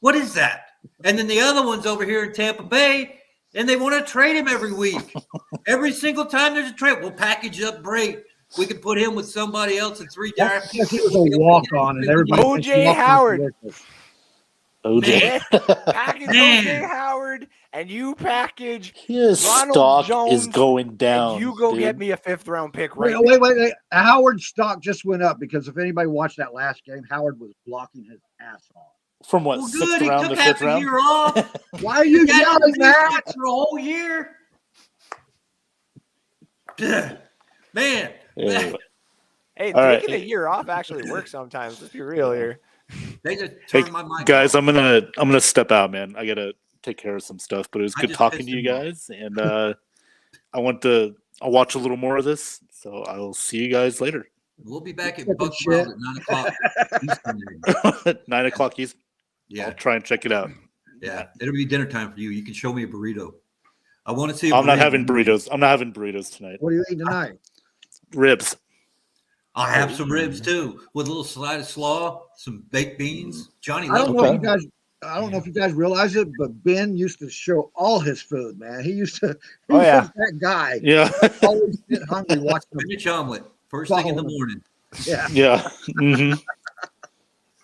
What is that? And then the other one's over here in Tampa Bay, and they want to trade him every week. Every single time there's a trade, we'll package up Brady. We can put him with somebody else in 3 That's draft. because he was a walk-on, and everybody. thinks O.J. walk-ons are Howard. worthless. OJ. Package Man. OJ Howard, and you package His Ronald stock is Jones, going down. and you go dude. get me a 5th round pick right now. Wait. Howard's stock just went up because if anybody watched that last game, Howard was blocking his ass off. From what, Well, 6th good. He round took to half 5th a round? year off. Why are you He had yelling, these Matt? shots for a whole year. Man. Anyway. Hey, All right. taking a year off actually works sometimes. Let's be real here. They just Hey, turned my mic guys, off. I'm gonna step out, man. I gotta take care of some stuff, but it was I good just talking pissed to you him off. guys, and I'll watch a little more of this, so I'll see you guys later. We'll be back at Fucking Buck shit. Wild at 9 o'clock. Eastern time. 9 o'clock East. Yeah. I'll try and check it out. Yeah. It'll be dinner time for you. You can show me a burrito. I want to see a I'm not burrito. having burritos. I'm not having burritos tonight. What are you eating tonight? Ribs. I'll have some ribs too, with a little slide of slaw, some baked beans. Johnny I loves don't know if Okay. you guys. I don't know if you guys realize it, but Ben used to show all his food, man. He used to. He Oh, was yeah. that guy. Yeah. Always get hungry watching them. spinach omelet first thing in the morning. Yeah. Yeah. hmm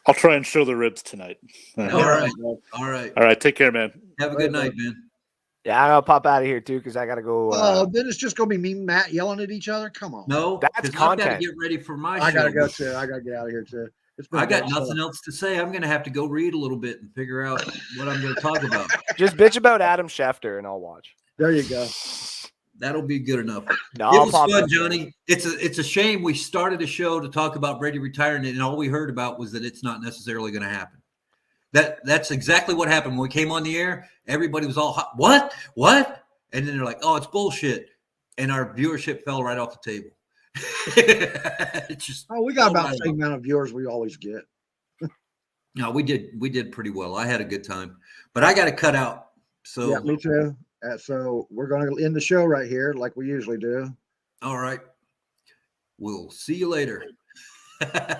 I'll try and show the ribs tonight. All All right. All right. right. Take care, man. Have a good night, man. Yeah, I'm gonna pop out of here too because I gotta go. Oh, then it's just gonna be me and Matt yelling at each other. Come on. No, That's 'cause I've got to content. get ready for my show. I gotta go too. I gotta get out of here too. It's been I a got good nothing show. else to say. I'm going to have to go read a little bit and figure out what I'm going to talk about. Just bitch about Adam Schefter and I'll watch. There you go. That'll be good enough. No, It I'll was pop fun, up. Johnny. It's a shame we started a show to talk about Brady retiring, and all we heard about was that it's not necessarily going to happen. That's exactly what happened when we came on the air. Everybody was all hot. What? And then they're like, "Oh, it's bullshit," and our viewership fell right off the table. It's just We got fell about right the same off. amount of viewers we always get. No, we did pretty well. I had a good time, but I got to cut out. So Yeah, me too. So we're gonna end the show right here, like we usually do. all right, we'll see you later.